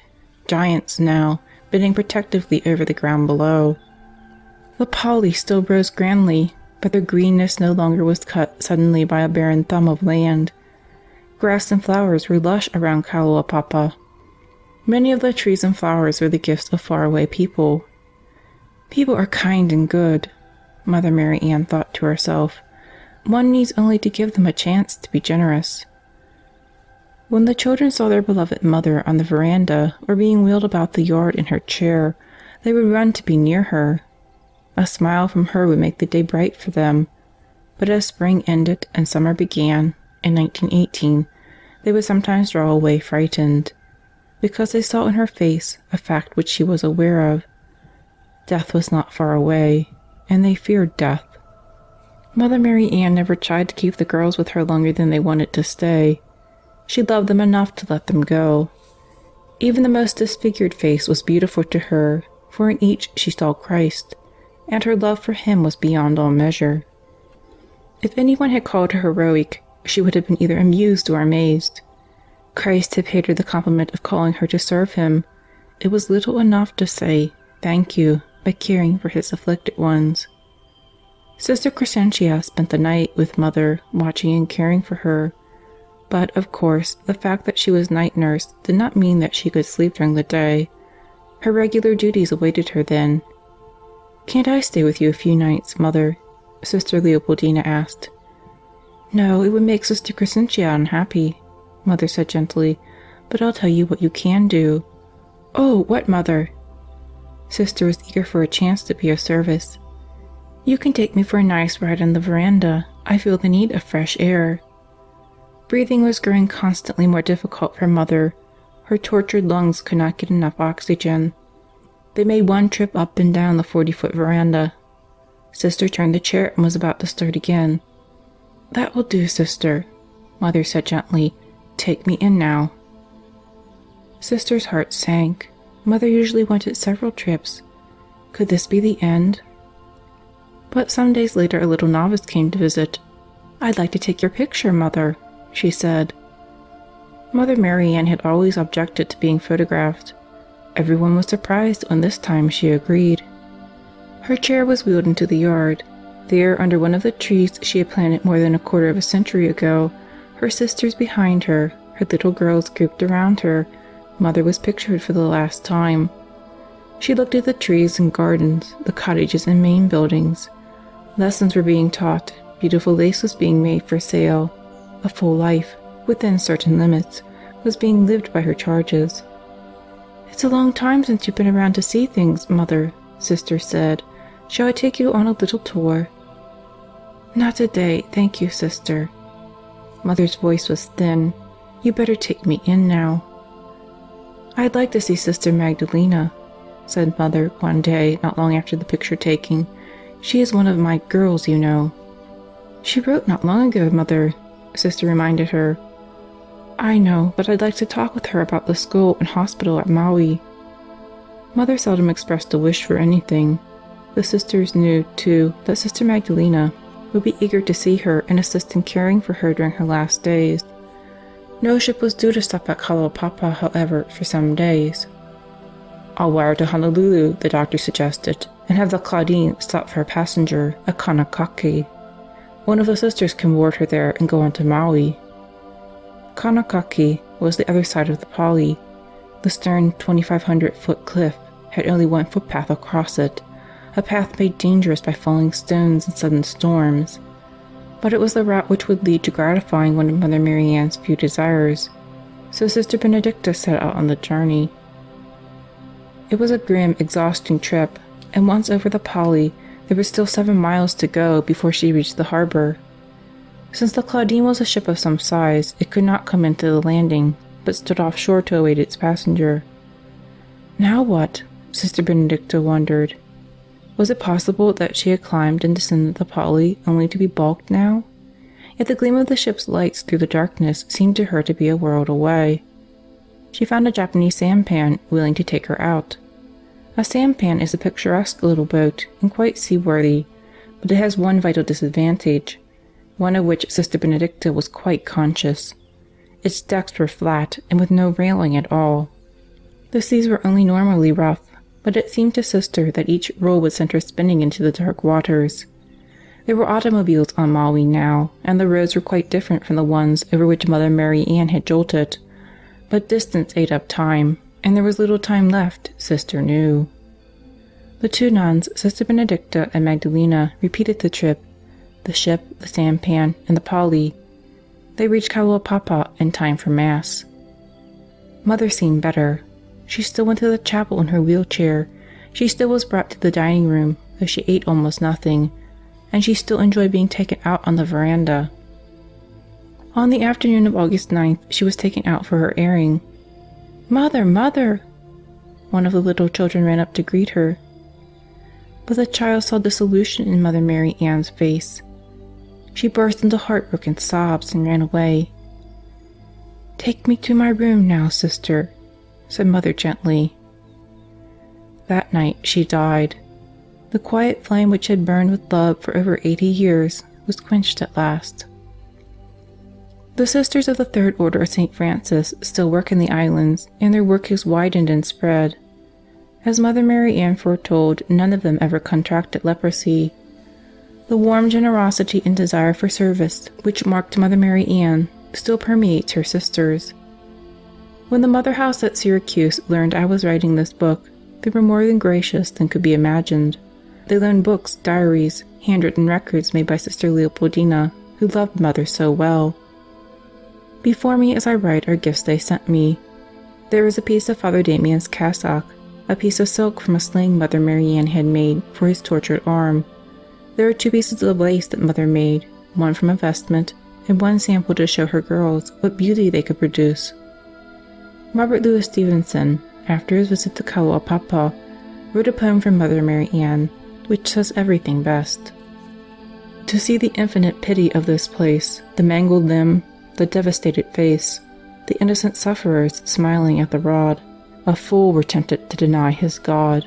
giants now, bending protectively over the ground below. The polly still rose grandly, but their greenness no longer was cut suddenly by a barren thumb of land. Grass and flowers were lush around Kalaupapa. Many of the trees and flowers were the gifts of faraway people. People are kind and good, Mother Marianne thought to herself. One needs only to give them a chance to be generous. When the children saw their beloved mother on the veranda or being wheeled about the yard in her chair, they would run to be near her. A smile from her would make the day bright for them. But as spring ended and summer began, in 1918, they would sometimes draw away frightened, because they saw in her face a fact which she was aware of. Death was not far away, and they feared death. Mother Marianne never tried to keep the girls with her longer than they wanted to stay. She loved them enough to let them go. Even the most disfigured face was beautiful to her, for in each she saw Christ, and her love for him was beyond all measure. If anyone had called her heroic, she would have been either amused or amazed. Christ had paid her the compliment of calling her to serve him. It was little enough to say thank you by caring for his afflicted ones. Sister Crescentia spent the night with Mother, watching and caring for her. But, of course, the fact that she was night nurse did not mean that she could sleep during the day. Her regular duties awaited her then. "Can't I stay with you a few nights, Mother?" Sister Leopoldina asked. "No, it would make Sister Crescentia unhappy," Mother said gently, "but I'll tell you what you can do." "Oh, what, Mother?" Sister was eager for a chance to be of service. "You can take me for a nice ride on the veranda. I feel the need of fresh air." Breathing was growing constantly more difficult for Mother. Her tortured lungs could not get enough oxygen. They made one trip up and down the 40-foot veranda. Sister turned the chair and was about to start again. "That will do, Sister," Mother said gently. "Take me in now." Sister's heart sank. Mother usually wanted several trips. Could this be the end? But some days later a little novice came to visit. "I'd like to take your picture, Mother," she said. Mother Marianne had always objected to being photographed. Everyone was surprised when this time she agreed. Her chair was wheeled into the yard. There, under one of the trees she had planted more than a quarter of a century ago, her sisters behind her, her little girls grouped around her, Mother was pictured for the last time. She looked at the trees and gardens, the cottages and main buildings. Lessons were being taught, beautiful lace was being made for sale. A full life, within certain limits, was being lived by her charges. "It's a long time since you've been around to see things, Mother," Sister said. "Shall I take you on a little tour?" "Not today, thank you, Sister." Mother's voice was thin. "You better take me in now." "I'd like to see Sister Magdalena," said Mother one day not long after the picture taking. "She is one of my girls, you know." "She wrote not long ago, Mother," Sister reminded her. "I know, but I'd like to talk with her about the school and hospital at Maui." Mother seldom expressed a wish for anything. The sisters knew, too, that Sister Magdalena would be eager to see her and assist in caring for her during her last days. No ship was due to stop at Kalaupapa, however, for some days. "I'll wire to Honolulu," the doctor suggested, "and have the Claudine stop for a passenger at Kanakake. One of the sisters can board her there and go on to Maui." Kanakake was the other side of the Pali. The stern 2,500-foot cliff had only one footpath across it, a path made dangerous by falling stones and sudden storms. But it was the route which would lead to gratifying one of Mother Marianne's few desires, so Sister Benedicta set out on the journey. It was a grim, exhausting trip, and once over the Pali, there were still 7 miles to go before she reached the harbor. Since the Claudine was a ship of some size, it could not come into the landing, but stood offshore to await its passenger. Now what? Sister Benedicta wondered. Was it possible that she had climbed and descended the Pali only to be balked now? Yet the gleam of the ship's lights through the darkness seemed to her to be a world away. She found a Japanese sampan willing to take her out. A sampan is a picturesque little boat and quite seaworthy, but it has one vital disadvantage, one of which Sister Benedicta was quite conscious. Its decks were flat and with no railing at all. The seas were only normally rough, but it seemed to Sister that each roll would send her spinning into the dark waters. There were automobiles on Maui now, and the roads were quite different from the ones over which Mother Marianne had jolted. But distance ate up time, and there was little time left, Sister knew. The 2 nuns, Sister Benedicta and Magdalena, repeated the trip, the ship, the sampan, and the Pali. They reached Kalaupapa in time for Mass. Mother seemed better. She still went to the chapel in her wheelchair. She still was brought to the dining room, though she ate almost nothing, and she still enjoyed being taken out on the veranda. On the afternoon of August 9th, she was taken out for her airing. "Mother, Mother!" One of the little children ran up to greet her. But the child saw dissolution in Mother Marianne's face. She burst into heartbroken sobs and ran away. "Take me to my room now, Sister," said Mother gently. That night she died. The quiet flame which had burned with love for over 80 years was quenched at last. The Sisters of the Third Order of St. Francis still work in the islands, and their work has widened and spread. As Mother Marianne foretold, none of them ever contracted leprosy. The warm generosity and desire for service which marked Mother Marianne still permeates her sisters. When the Mother House at Syracuse learned I was writing this book, they were more than gracious than could be imagined. They loaned books, diaries, handwritten records made by Sister Leopoldina, who loved Mother so well. Before me as I write are gifts they sent me. There is a piece of Father Damien's cassock, a piece of silk from a sling Mother Marianne had made for his tortured arm. There are 2 pieces of lace that Mother made, one from a vestment, and one sample to show her girls what beauty they could produce. Robert Louis Stevenson, after his visit to Kalaupapa, wrote a poem for Mother Marianne, which says everything best. To see the infinite pity of this place, the mangled limb, the devastated face, the innocent sufferers smiling at the rod, a fool were tempted to deny his God.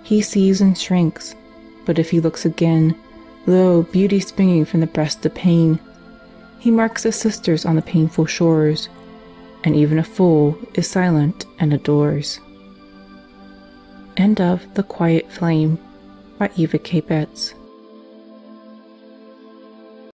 He sees and shrinks, but if he looks again, lo, beauty springing from the breast of pain. He marks the sisters on the painful shores, and even a fool is silent and adores. End of The Quiet Flame by Eva K. Betts.